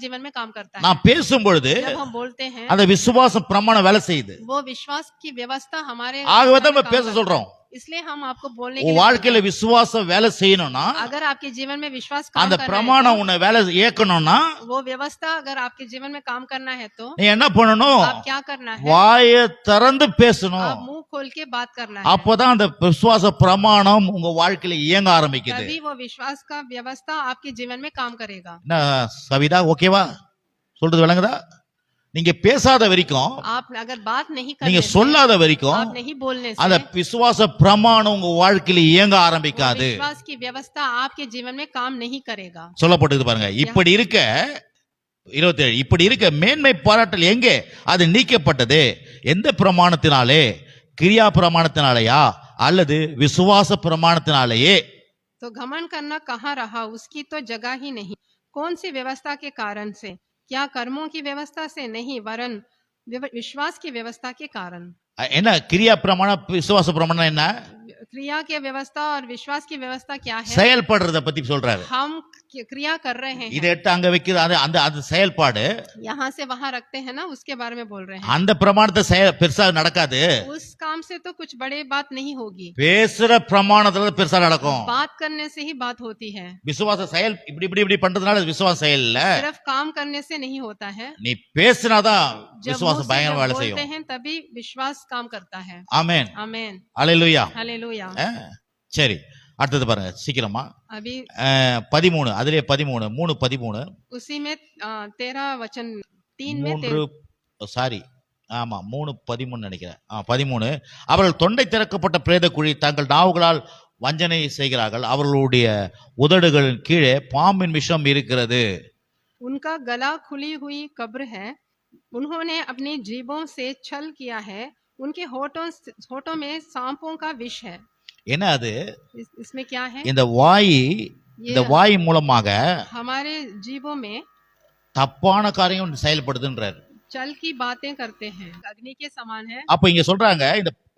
जीवन में काम करता है।
நான் பேசும் பொழுது
जब हम बोलते हैं,
அந்த விசுவாச பிரமாணம் வேலை செய்யுது.
वो विश्वास की व्यवस्था हमारे
ஆகவே தான் நம்ம
काम
பேச
करता है।
சொல்றோம்.
इसलिए हम आपको बोलने के
உன்
लिए
வாழ்க்கையில விசுவாசம் வேலை செய்யணும்னா,
अगर आपके जीवन में विश्वास काम
அந்த
कर रहा है,
பிரமாணம் உன்னை வேலை இயக்கணும்னா,
वो व्यवस्था अगर आपके जीवन में काम करना है तो
நீ என்ன பண்ணணும்?
आप क्या करना है?
வாயை திறந்து பேசணும்.
आप मुंह खोल के बात करना है।
அப்பதான் அந்த விசுவாச பிரமாணம் உங்க வாழ்க்கையில இயங்க ஆரம்பிக்குது.
तभी वो विश्वास का व्यवस्था आपके जीवन में काम करेगा।
என்ன சவிதா, ஓகேவா? சொல்றது விளங்குதா? நீங்க பேசாத வரைக்கும்,
आप अगर बात नहीं
நீங்க
करने से,
சொல்லாத வரைக்கும்
आप नहीं बोलने से,
அந்த விசுவாச பிரமாணம் உங்க வாழ்க்கையில இயங்க
वो
ஆரம்பிக்காது.
विश्वास की व्यवस्था आपके जीवन में काम नहीं करेगा।
சொல்லப்பட்டது பாருங்க. இப்படி இருக்க 27, இப்படி இருக்க மேன்மை பாராட்டல் எங்கே? அது நீக்கப்பட்டது. எந்த பிரமாணத்தினாலே? கிரியா பிரமாணத்தினாலேயா அல்லது விசுவாச பிரமாணத்தினாலேயே?
तो घमंड करना कहाँ रहा? उसकी तो जगह ही नहीं। कौन सी व्यवस्था के कारण से? क्या कर्मों की व्यवस्था से? नहीं, वरन विश्वास की व्यवस्था के कारण।
என்ன கிரியா பிரமாணம், விசுவாச பிரமாணம் என்ன?
क्रिया की व्यवस्था और विश्वास की व्यवस्था क्या है?
செயல்படுறத பத்தி சொல்றாரு.
हम क्रिया कर रहे हैं,
இதை எடுத்து அங்க வைக்கிற அந்த அந்த செயல்பாடு
यहाँ से वहां रखते हैं ना, उसके बारे में बोल रहे हैं।
அந்த பிரமாணத்தை பெருசா நடக்காது.
उस काम से तो कुछ बड़ी बात नहीं होगी,
பேசுற பிரமாணத்துல பெருசா நடக்கும்.
बात करने से ही बात होती है।
விசுவாச செயல் இப்படி இப்படி இப்படி பண்றதுனால விசுவாச செயல் இல்ல.
सिर्फ काम करने से नहीं होता है,
நீ பேசினாதான்
जब
விசுவாசம்
मुंह से
பயங்கர
जब
வேலை
बोलते
செய்யும்.
हैं तभी विश्वास काम करता है।
ஆமென்.
आमेन,
அல்லேலூயா.
हालेलुया।
சரி, அடுத்தது பாருங்க சீக்கிரமா.
अभी
13 அதிலே 13 3:13
उसी में 13 वचन 3 में
3 சாரி ஆமா 3:13 நினைக்கிறேன். 13 அவர்கள் தொண்டை திறக்கப்பட்ட பிரேத குழி தங்கள் நாவுகளால் வஞ்சனை செய்கிறார்கள் அவர்களுடைய உதடுகளின் கீழே பாம்பின் விஷம் இருக்கிறது.
उनका गला खुली हुई कब्र है, उन्होंने अपनी जीभों से छल किया है, उनके होठों में सांपों का विष है.
என்ன அது?
इसमें क्या है?
இந்த வாய் மூலமாக
हमारे जीभों में
தப்பான காரியம் செயல்படுதுன்றார்.
चल की बातें करते हैं, अग्नि के समान है.
அப்ப இங்க சொல்றாங்க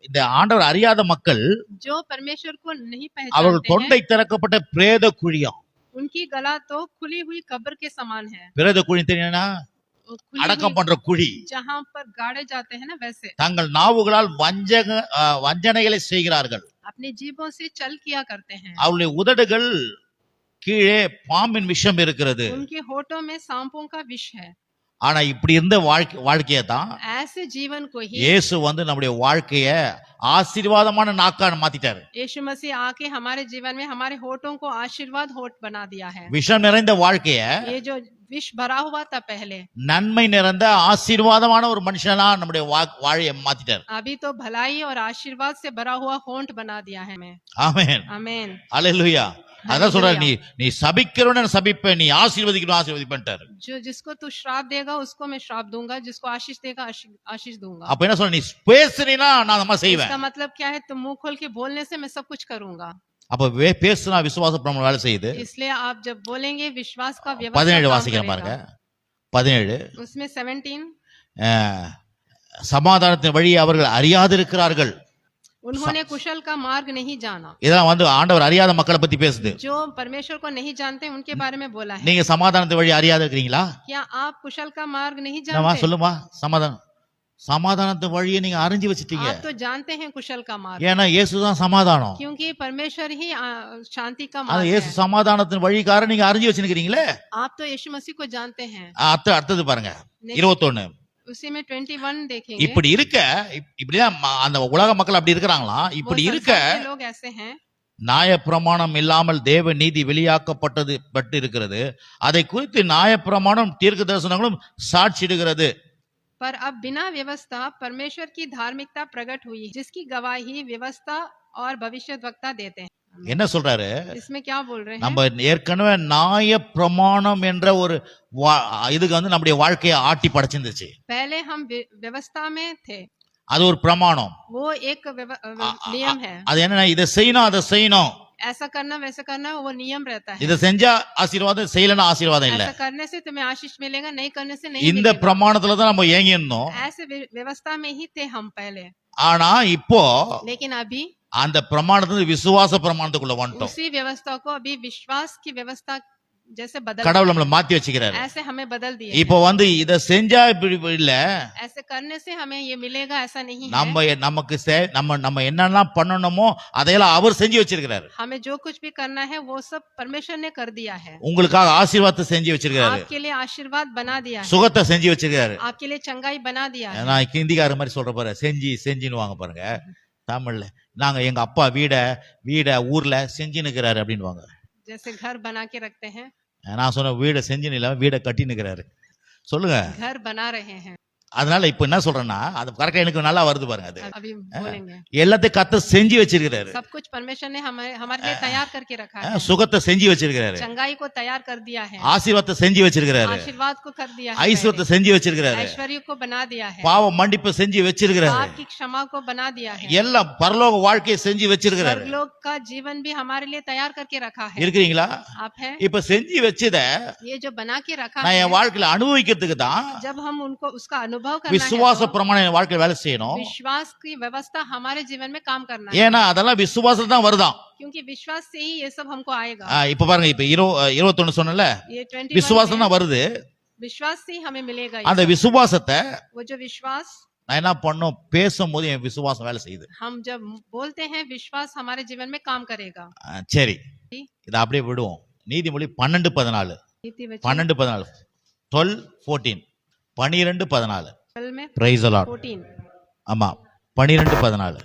இந்த ஆண்டவர் அறியாத மக்கள்
जो परमेश्वर को नहीं
அவர்கள்
पहचानते
தொண்டை
हैं,
திறக்கப்பட்ட பிரேத குழியம்.
उनकी गला तो खुली हुई कब्र के समान है.
பிரேத குழி தெரியும்னா
वो खुली
அடக்கம்
हुई
பண்ற குழி.
जहाँ पर गाड़े जाते हैं ना, वैसे
தங்கள் நாவுகளால் வஞ்சனைகளை செய்கிறார்கள்.
अपनी जीभों से चल किया करते हैं.
அவருடைய உதடுகள் கீழே பாம்பின் விஷம் இருக்கிறது.
उनके होठों में सांपों का विष है.
ஆனா இப்படி இருந்த வாழ்க்கையை தான்
ऐसे जीवन को ही
இயேசு நம்முடைய வாழ்க்கைய ஆசீர்வாதமான நாக்கா மாத்திட்டாரு.
यीशु मसीह आके हमारे जीवन में हमारे होठों को आशीर्वाद होठ बना दिया है.
விஷம் நிறைந்த வாழ்க்கைய
ये जो विष भरा हुआ था पहले,
நன்மை நிறைந்த ஆசீர்வாதமான ஒரு மனுஷனா நம்முடைய வாழைய மாத்திட்டாரு.
अभी तो भलाई और आशीर्वाद से भरा हुआ होंठ बना दिया है हमें.
ஆமென்
आमीन.
அல்லேலூயா. அதான் சொல்றாரு, நீ சபிக்கிறவன சபிப்ப, நீ ஆசீர்வதிக்கிறவன ஆசீர்வதிப்பேன்ட்டாரு.
जो जिसको तू श्राप देगा उसको मैं श्राप दूंगा, जिसको आशीष देगा आशीष दूंगा.
அப்ப என்ன சொல்ற, நீ பேசுறீனா நான் அத செய்வேன்.
इसका मतलब क्या है? तुम मुंह खोल के बोलने से मैं सब कुछ करूंगा.
அப்ப பேசுனா விசுவாச பிரமாணம் வேலை செய்யுது.
इसलिए आप जब बोलेंगे विश्वास का व्यवस्था
17
काम
வாசிக்கிறேன் பாருங்க.
करेगा.
17
उसमें 17
சமாதானத்தின் வழி அவர்கள் அறியாதிருக்கிறார்கள்.
उन्होंने कुशल का मार्ग नहीं जाना.
இதெல்லாம் ஆண்டவர் அறியாத மக்களை பத்தி பேசுது.
जो परमेश्वर को नहीं जानते उनके बारे में बोला है.
நீங்க சமாதானத்தின் வழி அறியாத இருக்கீங்களா?
क्या आप कुशल का मार्ग नहीं
நம்ம
जानते?
சொல்லுமா, சமாதானத்தின் வழியை நீங்க அறிஞ்சு வச்சிட்டீங்க.
आप तो जानते हैं कुशल का मार्ग,
ஏன்னா இயேசுதான் சமாதானம்.
क्योंकि परमेश्वर ही शांति का
அது
मार्ग
இயேசு
है.
சமாதானத்தின் வழிகார நீங்க அறிஞ்சு வச்சிருக்கீங்களே.
आप तो यीशु मसीह को जानते हैं.
அடுத்தது பாருங்க 21.
उसी में 21 देखेंगे.
இப்படி இருக்க, இப்படிதான் அந்த உலக மக்கள் அப்படி இருக்கிறாங்களா?
वो
இப்படி இருக்க
संसार के लोग ऐसे हैं.
நியாயப்பிரமாணம் இல்லாமல் தேவ நீதி வெளியாக்கப்பட்டு இருக்கிறது. அதை குறித்து நியாயப்பிரமாணம் தீர்க்க தரிசனங்களும் சாட்சியிடுகிறது.
पर अब बिना व्यवस्था परमेश्वर की धार्मिकता प्रकट हुई, जिसकी गवाही व्यवस्था और भविष्यद्वक्ता देते हैं.
என்ன சொல்றாரு?
इसमें क्या बोल रहे हैं?
நம்ம ஏற்கனவே நியாயப்பிரமாணம் என்ற ஒரு இதுக்கு நம்முடைய வாழ்க்கையை ஆட்டி படைச்சிருந்துச்சு.
पहले हम व्यवस्था में थे.
அது ஒரு பிரமாணம்.
वो एक नियम है.
அது என்ன, இதை செய்யணும் அதை செய்யணும்,
ऐसा करना वैसा करना, वो नियम रहता है.
இதை செஞ்சா ஆசீர்வாதம், செய்யலன்னா ஆசீர்வாதம் இல்ல.
ऐसा करने से तुम्हें आशीष मिलेगा, नहीं करने से नहीं
இந்த
मिलेगा.
பிரமாணத்துல தான் நம்ம ஏங்கி இருந்தோம்.
ऐसे व्यवस्था में ही थे हम पहले.
ஆனா இப்போ
लेकिन अभी
அந்த பிரமாணத்துல விசுவாச பிரமாணத்துக்குள்ள வந்துட்டோம்.
उसी व्यवस्था को अभी विश्वास की व्यवस्था जैसे बदल
கடவுள் நம்மள மாத்தி வச்சுக்கிறாரு.
ऐसे हमें बदल दिया.
இப்போ இத செஞ்சா இப்படி இல்ல,
ऐसे करने से हमें ये मिलेगा ऐसा नहीं है.
நமக்கு நம்ம என்னெல்லாம் பண்ணணுமோ அதையெல்லாம் அவர் செஞ்சு வச்சிருக்காரு.
हमें जो कुछ भी करना है वो सब परमेश्वर ने कर दिया है.
உங்களுக்காக ஆசீர்வாதத்தை செஞ்சு வச்சிருக்காரு.
आपके लिए आशीर्वाद बना दिया है.
சுகத்தை செஞ்சு வச்சிருக்காரு.
आपके लिए चंगाई बना दिया है.
நான் ஹிந்திக்கார மாதிரி சொல்ற பாரு, செஞ்சின்னு வாங்க பாருங்க. தமிழ்ல நாங்க எங்க அப்பா வீட ஊர்ல செஞ்சுன்னுக்கிறாரு அப்படின்வாங்க.
जैसे घर बना के रखते हैं.
நான் சொன்ன வீட செஞ்சுன்னு இல்லாம வீட கட்டின்னுக்கிறாரு. சொல்லுங்க.
घर बना रहे हैं.
அதனால இப்ப என்ன சொல்றேன்னா, அது கரெக்டா எனக்கு நல்லா வருது பாருங்க. அது
अभी बोलेंगे.
எல்லாத்தையும் கர்த்தர் செஞ்சு வச்சிருக்காரு.
सब कुछ परमेश्वर ने हमारे लिए तैयार करके रखा है.
சுகத்தை செஞ்சு வச்சிருக்காரு.
चंगाई को तैयार कर दिया है.
ஆசீர்வாதத்தை செஞ்சு வச்சிருக்காரு.
आशीर्वाद को कर दिया है.
ஐஸ்வர்யத்தை செஞ்சு வச்சிருக்காரு.
ऐश्वर्य को बना दिया है.
பாவ மன்னிப்பு செஞ்சு வச்சிருக்காரு.
पाप की क्षमा को बना दिया है.
எல்லாம் பரலோக வாழ்க்கையை செஞ்சு வச்சிருக்காரு.
स्वर्गलोक का जीवन भी हमारे लिए तैयार करके रखा है.
இருக்கீங்களா?
आप है.
இப்ப செஞ்சு வச்சத
ये जो बना के रखा
நான்
है,
என் வாழ்க்கையில அனுபவிக்கிறதுக்கு தான்
जब हम उनको उसका अनुभव करना है,
விசுவாச பிரமாணம் என் வாழ்க்கையில வேலை செய்யணும்.
विश्वास की व्यवस्था हमारे जीवन में काम करना है.
ஏன்னா அதெல்லாம் விசுவாசத்துல தான் வருதாம்.
क्योंकि विश्वास से ही ये सब हमको आएगा.
இப்ப பாருங்க, இப்ப 21 சொன்னல,
ये 21
விசுவாசம் தான் வருது.
विश्वास से ही हमें मिलेगा.
அந்த விசுவாசத்தை
वो जो विश्वास
நான் என்ன பண்ணும், பேசும்போது என் விசுவாசம் வேலை செய்யுது.
हम जब बोलते हैं विश्वास हमारे जीवन में काम करेगा.
சரி, இத அப்படியே விடுவோம். நீதிமொழி 12:14 12:14 12:14 12:14
में
பிரைஸ் தி லார்ட்.
14
ஆமா 12:14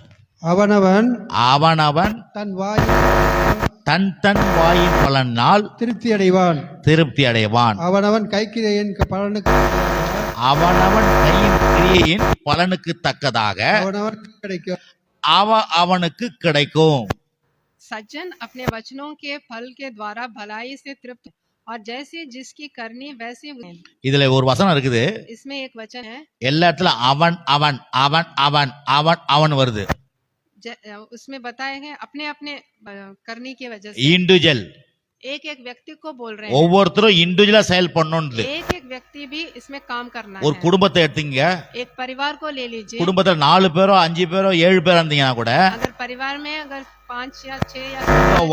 அவனவன்
அவனவன்
தன் வாயில்
தன் தன் வாயின் பலனால்
திருப்தி அடைவான்.
திருப்தி அடைவான்.
அவனவன் கைக்கிரையின் பலனுக்கு
அவனவன் கையின் கிரியையின் பலனுக்கு தக்கதாக
அவனவன் கிடைக்கும்.
அவனுக்கு கிடைக்கும்.
सज्जन अपने वचनों के फल के द्वारा भलाई से तृप्त और जैसे जिसकी करनी वैसे
இதுல ஒரு வசனம் இருக்குது.
इसमें एक वचन है,
எல்லா இடத்துல அவன் அவன் அவன் அவன் அவன் அவன் வருது.
उसमें बताए हैं अपने अपने करनी की वजह से
இண்டிவிஜுவல்
एक एक व्यक्ति को बोल रहे हैं.
ஒவ்வொருத்தரும் இண்டிவிஜுவலா செயல் பண்ணணும்னு.
एक एक व्यक्ति भी इसमें काम करना
ஒரு
है.
குடும்பத்தை எடுத்தீங்க.
एक परिवार को ले लीजिए.
குடும்பத்துல 4 பேரோ 5 பேரோ 7 பேர் இருந்தீங்கன்னா கூட
अगर परिवार में अगर 5 या 6 या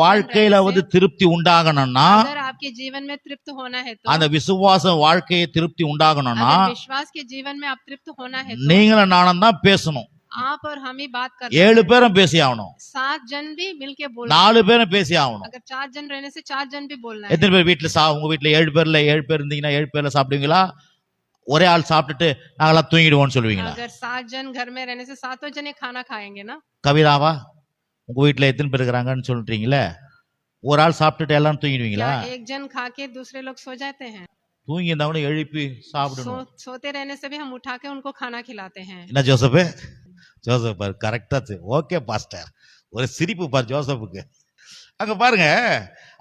வாழ்க்கையில வந்து திருப்தி உண்டாகணும்னா,
अगर आपके जीवन में तृप्त होना है तो,
அந்த விசுவாச வாழ்க்கையை திருப்தி உண்டாகணும்னா
अगर विश्वास के जीवन में आप तृप्त होना है तो
நீங்களும் நானும் தான் பேசணும்.
आप और हम ही बात कर
7 பேரும் பேசி ஆகணும்.
7 जन भी मिलके बोल
4 பேரும் பேசி ஆகணும்.
अगर 4 जन रहने से 4 जन भी बोलना है.
எத்தனை பேர் வீட்டுல உங்க வீட்டுல 7 பேர்ல 7 பேர் இருந்தீங்கன்னா 7 பேர்ல சாப்பிடுவீங்களா? ஒரே ஆள் சாப்பிட்டுட்டு நாங்கெல்லாம் தூங்கிடுவோம்னு சொல்லுவீங்களா?
अगर 7 जन घर में रहने से 7 जने खाना खाएंगे ना.
கவிதாவா உங்க வீட்டுல எத்தனை பேர் இருக்கிறாங்கன்னு சொல்றீங்களே, ஒரு ஆள் சாப்பிட்டுட்டு எல்லாரும் தூங்கிடுவீங்களா?
क्या एक जन खा के दूसरे लोग सो जाते हैं?
தூங்கி இருந்தா எழுப்பி சாப்பிடணும்.
सोते रहने से भी हम उठा के उनको खाना खिलाते हैं.
என்ன ஜோசப் ஜோசப் கரெக்டா ஓகே பாஸ்டர். ஒரு சிரிப்பு பார் ஜோசப்புக்கு. அங்க பாருங்க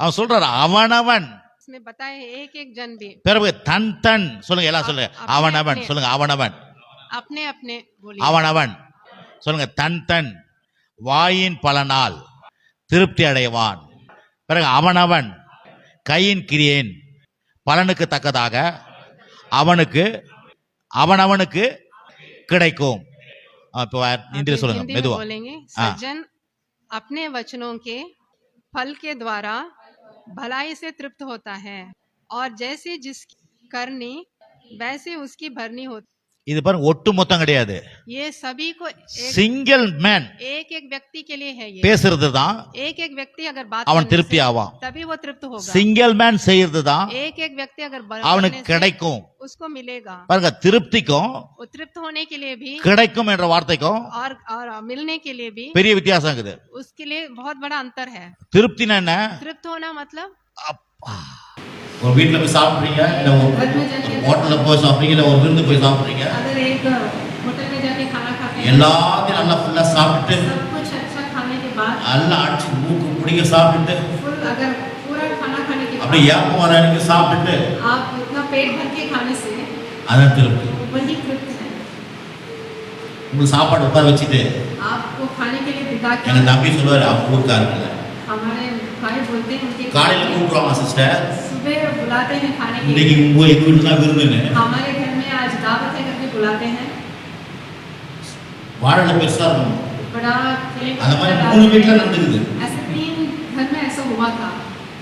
அவன் சொல்றாரு அவனவன்.
इसमें बताए एक एक जन भी
பிறகு தன் தன் சொல்லுங்க, எல்லாம் சொல்லுங்க. அவனவன் சொல்லுங்க. அவனவன்
अपने अपने बोलिए.
அவனவன் சொல்லுங்க. தன் தன் வாயின் பலனால் திருப்தி அடைவான். பிறகு அவனவன் கையின் கிரியையின் பலனுக்கு தக்கதாக அவனவனுக்கு கிடைக்கும். இப்போ இந்தியில சொல்லுங்க
हिंदी में
மெதுவா.
बोलेंगे. सज्जन अपने वचनों के फल के द्वारा भलाई से तृप्त होता है और जैसे जिसकी करनी वैसे उसकी भरनी होती.
இது பாருங்க ஒட்டு மொத்தம் கிடையாது.
ये सभी को
சிங்கிள் மேன்
एक एक व्यक्ति के लिए है. ये
பேசுறது தான்
एक एक व्यक्ति अगर बात
அவன்
करने
திருப்தி
से
ஆவான்.
तभी वो तृप्त होगा.
சிங்கிள் மேன் செய்யறது தான்
एक एक व्यक्ति अगर
அவனுக்கு
करने से
கிடைக்கும்.
उसको मिलेगा.
பாருங்க திருப்திக்கும்
वो तृप्त होने के लिए भी
கிடைக்கும் என்ற வார்த்தைக்கும்
और मिलने के लिए भी
பெரிய வித்தியாசம் இருக்குது.
उसके लिए बहुत बड़ा अंतर है.
திருப்தினா என்ன?
तृप्त होना मतलब
ஒரு வீட்ல போய் சாப்பிடுறீங்க, இல்ல ஒரு ஹோட்டல்ல போய் சாப்பிடுறீங்க, இல்ல ஒரு விருந்து போய் சாப்பிடுறீங்க.
अगर एक होटल में जाके खाना खाते हैं,
எல்லாத்தையும் நல்லா ஃபுல்லா சாப்பிட்டுட்டு
सब कुछ अच्छा खाने के बाद
நல்லா அடிச்சு மூக்கு பிடிக்க சாப்பிட்டுட்டு
फुल अगर पूरा खाना खाने के
அப்படியே
बाद
ஏப்பம் வர எனக்கு சாப்பிட்டுட்டு
आप इतना पेट भर के खाने से
அதான் திருப்தி.
वही तृप्त है.
உங்களுக்கு சாப்பாடு உட்கார வச்சுட்டு
आपको खाने के लिए बिता के
எங்க தம்பி சொல்லுவாரு ஊருக்கா இருக்குல்ல,
हमारे भाई बोलते हैं उनके
காலையில கூப்பிடுவாங்க சிஸ்டர்
सुबह बुलाते हैं खाने के
இன்னைக்கு
लिए.
உங்க எங்க வீட்டுல தான் விருந்துன்னு.
हमारे घर में आज दावत है करके बुलाते हैं.
வாழல பெருசா இருக்கும்.
बड़ा केले का
அந்த
पत्ता
மாதிரி
डाल
3
देते
வீட்ல
हैं.
நடந்துக்குது.
ऐसे 3 घर में ऐसा हुआ था.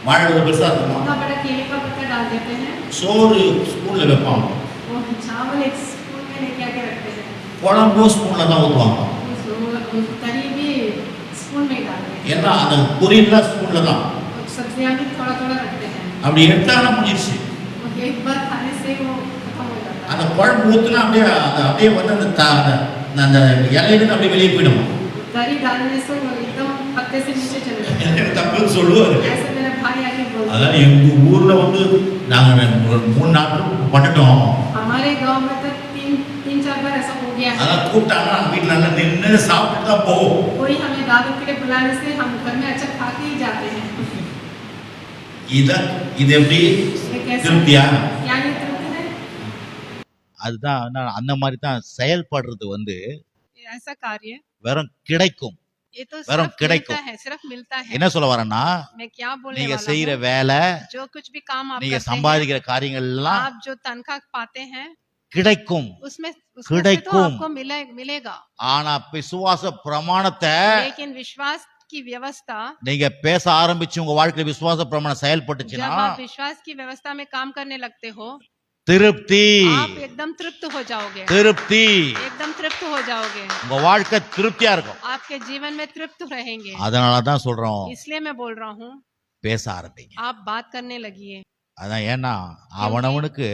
வாழல பெருசா இருக்கும்.
इतना बड़ा केले का पत्ता डाल देते हैं.
சோறு ஸ்பூன்ல வைப்பாங்க,
वो चावल एक स्पून में लेके आके रखते हैं.
குழம்பு ஸ்பூன்ல தான் ஊத்துவாங்க.
उस तरी भी स्पून में ही डालते हैं.
ஏன்னா அந்த பொரியல்லாம் ஸ்பூன்ல தான்.
और सब्जियां भी थोड़ा थोड़ा रखते हैं.
அப்படி எடுத்தாங்கன்னா முடிஞ்சிருச்சு.
वो एक बार खाने से वो खत्म हो जाता
அந்த குழம்பு ஊத்துனா அப்படியே வந்து அந்த இலையிலிருந்து அப்படியே வெளியே போயிடும்.
है. तरी डालने से वो एकदम पत्ते से नीचे चले जाते हैं.
எனக்கு தப்பு சொல்லுவாரு.
ऐसे मेरे भाई आके बोलते हैं.
அதான் எங்க ஊர்ல வந்து நாங்க 3 நாட்கள் பண்ணிட்டோம்.
हमारे गांव में तो 3-4 बार ऐसा हो गया है.
அதான் கூப்பிட்டாங்கன்னா வீட்டுல நல்லா நின்று சாப்பிட்டு தான் போவோம்.
कोई हमें दावत के लिए बुलाने से हम घर में अच्छा खा के ही जाते हैं.
இது எப்படி
ये कैसे
திருப்தியா?
क्या ये तृप्ति है?
அதுதான் அந்த மாதிரி தான் செயல்படுறது வந்து
ये ऐसा कार्य
வெறும் கிடைக்கும்.
ये तो
वरम
सिर्फ
கிடைக்கும்.
मिलता है, सिर्फ मिलता है.
என்ன சொல்ல வரேன்னா,
मैं क्या बोलने
நீங்க
वाला
செய்யற
हूँ,
வேலை,
जो कुछ भी काम आप
நீங்க
करते हैं,
சம்பாதிக்கிற காரியங்கள் எல்லாம்
आप जो तनख्वाह पाते हैं
கிடைக்கும்.
उसमें से तो
கிடைக்கும்.
आपको मिलेगा.
ஆனா விசுவாச பிரமாணத்தை
लेकिन विश्वास की व्यवस्था,
நீங்க பேச ஆரம்பிச்சு உங்க வாழ்க்கையில விசுவாச பிரமாணம்
जब
செயல்பட்டுச்சுன்னா
आप विश्वास की व्यवस्था में काम करने लगते हो,
திருப்தி
आप एकदम तृप्त हो जाओगे.
திருப்தி
एकदम तृप्त हो जाओगे.
உங்க வாழ்க்கை திருப்தியா இருக்கும்.
आपके जीवन में तृप्त रहेंगे.
அதனாலதான் சொல்றோம்
इसलिए मैं बोल रहा हूँ,
பேச ஆரம்பிங்க.
आप बात करने लगिए.
அதான் ஏன்னா அவனவனுக்கு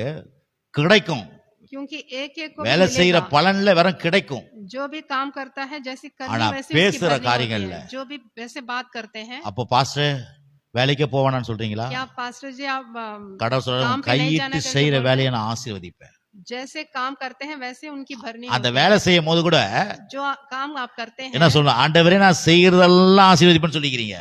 கிடைக்கும்.
क्योंकि एक एक को भी
வேலை செய்யற
मिलेगा।
பலன்ல வரம் கிடைக்கும்.
जो भी काम करता है जैसी करनी
ஆனா
वैसी उसकी
பேசுற
भरनी होती
காரியங்கள்ல
है। जो भी वैसे बात करते हैं।
அப்போ பாஸ்டர் வேலைக்கே போவானான்னு சொல்றீங்களா?
क्या पास्टर जी आप
கடவுள் சொல்ற
काम पे नहीं
கையிட்டு
जाना करके
செய்யற
बोल रहे
வேலையை
हैं?
நான் ஆசீர்வதிப்பேன்.
जैसे काम करते हैं वैसे उनकी भरनी
அந்த
होती
வேலை செய்யும் போது கூட
है। जो काम आप करते
என்ன
हैं
சொல்லணும்? ஆண்டவரே நான் செய்யறதெல்லாம் ஆசீர்வதிப்பேன்னு சொல்லிக்கிறீங்க.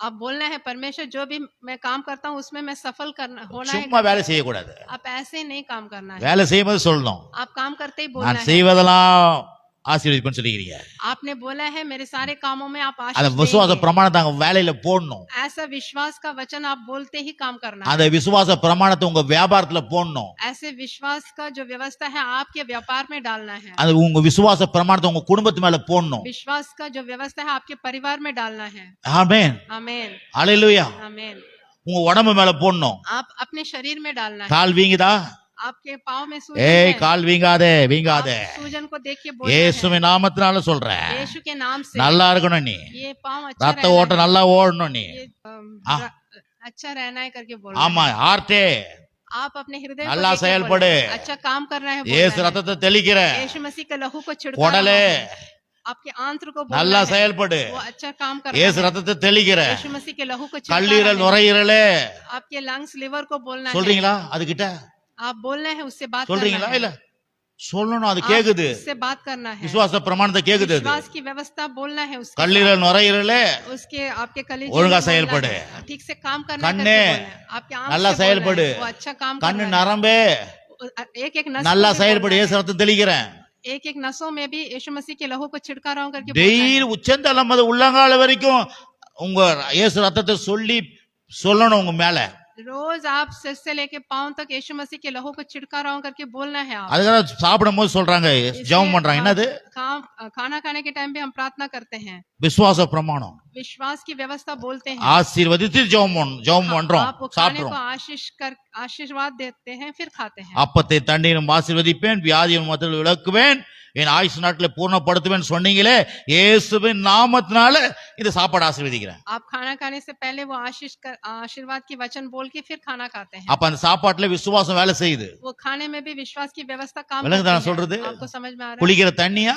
आप बोलना है परमेश्वर जो भी मैं काम करता हूँ उसमें मैं सफल करना होना है।
சும்மா வேலை செய்யக்கூடாது.
आप ऐसे नहीं काम करना है।
வேலை செய்யும் போது சொல்லணும்
आप काम करते ही बोलना
நான்
है।
செய்வதெல்லாம் ஆசீர்வதிப்பேன்னு சொல்லிக்கிறீங்க.
आपने बोला है मेरे सारे कामों में आप
அந்த
आशीष
விசுவாச
देंगे।
பிரமாணத்தை அங்க வேலையில போடணும்.
ऐसा विश्वास का वचन आप बोलते ही काम करना
அந்த
है।
விசுவாச பிரமாணத்தை உங்க வியாபாரத்துல போடணும்.
ऐसे विश्वास का जो व्यवस्था है आपके व्यापार में डालना है।
அது உங்க விசுவாச பிரமாணத்தை உங்க குடும்பத்து மேல போடணும்.
विश्वास का जो व्यवस्था है आपके परिवार में डालना है।
ஆமென்.
आमेन
அல்லேலூயா.
आमेन।
உங்க உடம்பு மேல போடணும்.
आप अपने शरीर में डालना है।
கால் வீங்குதா?
आपके पाँव में सूजन
ஏய்
है।
கால் வீங்காதே வீங்காதே.
आप सूजन को देख के बोलना है।
இயேசுவின் நாமத்தினால சொல்றேன்.
यीशु के नाम से
நல்லா இருக்கணும் நீ.
ये पाँव अच्छा
ரத்த
रहना
ஓட்டம்
है।
நல்லா ஓடணும் நீ.
ये
हाँ।
अच्छा रहना है करके बोलना
ஆமா
है।
ஹார்ட்டே
आप अपने हृदय को
நல்லா
देख के
செயல்படு.
बोलना है। अच्छा काम करना है
இயேசு
बोलना है।
ரத்தத்தை தெளிக்கிற.
यीशु मसीह के लहू को छिड़का
குடலே
आपके आंत्र को
நல்லா
बोलना है।
செயல்படு.
वो अच्छा काम करना
இயேசு
है।
ரத்தத்தை தெளிக்கிற.
यीशु मसीह के लहू को छिड़का
கல்லீரல்
है।
நுரையீரலே
आपके लंग्स लिवर को बोलना है।
சொல்றீங்களா? அதுகிட்ட
आप बोलना है उससे बात
சொல்றீங்களா?
करना है।
இல்ல சொல்லணும். அது
आप
கேக்குது.
उससे बात करना है।
விசுவாச பிரமாணத்தை கேக்குது. அது
विश्वास की व्यवस्था बोलना है उसके
கல்லீரல் நுரையீரலே
साथ। उसके आपके कलेजे
ஒழுங்கா
में बोलना
செயல்படு.
है। ठीक से काम करना है
கண்ணே
करके बोलना है। आपके आंख
நல்லா
से बोलना है।
செயல்படு.
वो अच्छा काम कर
கண்ணு
रहा है।
நரம்பே
एक एक नस
நல்லா
को भी
செயல்படு.
बोलना
இயேசு
है।
ரத்தம் தெளிக்கிறேன்.
एक एक नसों में भी यीशु मसीह के लहू को छिड़का रहा हूं करके बोलना
டெய்லி
है।
உச்சந்தலை முதல் உள்ளங்கால வரைக்கும் உங்க இயேசு ரத்தத்தை சொல்லி சொல்லணும் உங்க மேல.
रोज आप सिर से लेके पांव तक यीशु मसीह के लहू को छिड़का रहा हूं करके बोलना है। आप
அதுக்காக சாப்பிடும் போது சொல்றாங்க ஜெபம் பண்றாங்க. என்னது?
खाना खाने के टाइम पे हम प्रार्थना करते हैं।
விசுவாச பிரமாணம்.
विश्वास की व्यवस्था बोलते हैं।
ஆசீர்வதித்து ஜெபம் பண்றோம்
आप वो खाने को
சாப்பிடுறோம்.
आशीर्वाद देते हैं फिर खाते हैं।
அப்பத்தை தண்ணீரும் ஆசீர்வதிப்பேன், வியாதியின் மத்தியில் விளக்குவேன், என் ஆயுசு நாட்களை பூர்ணப்படுத்துவேன் சொன்னீங்களே, இயேசுவின் நாமத்தினால இந்த சாப்பாடு ஆசீர்வதிக்கிறேன்.
आप खाना खाने से पहले वो आशीर्वाद की वचन बोल के फिर खाना खाते हैं।
அப்ப அந்த சாப்பாட்டுல விசுவாசம் வேலை செய்யுது.
वो खाने में भी विश्वास की व्यवस्था काम
விளங்குதா நான்
करती
சொல்றது?
है। आपको समझ में आ रहा है?
குளிக்கிற தண்ணியா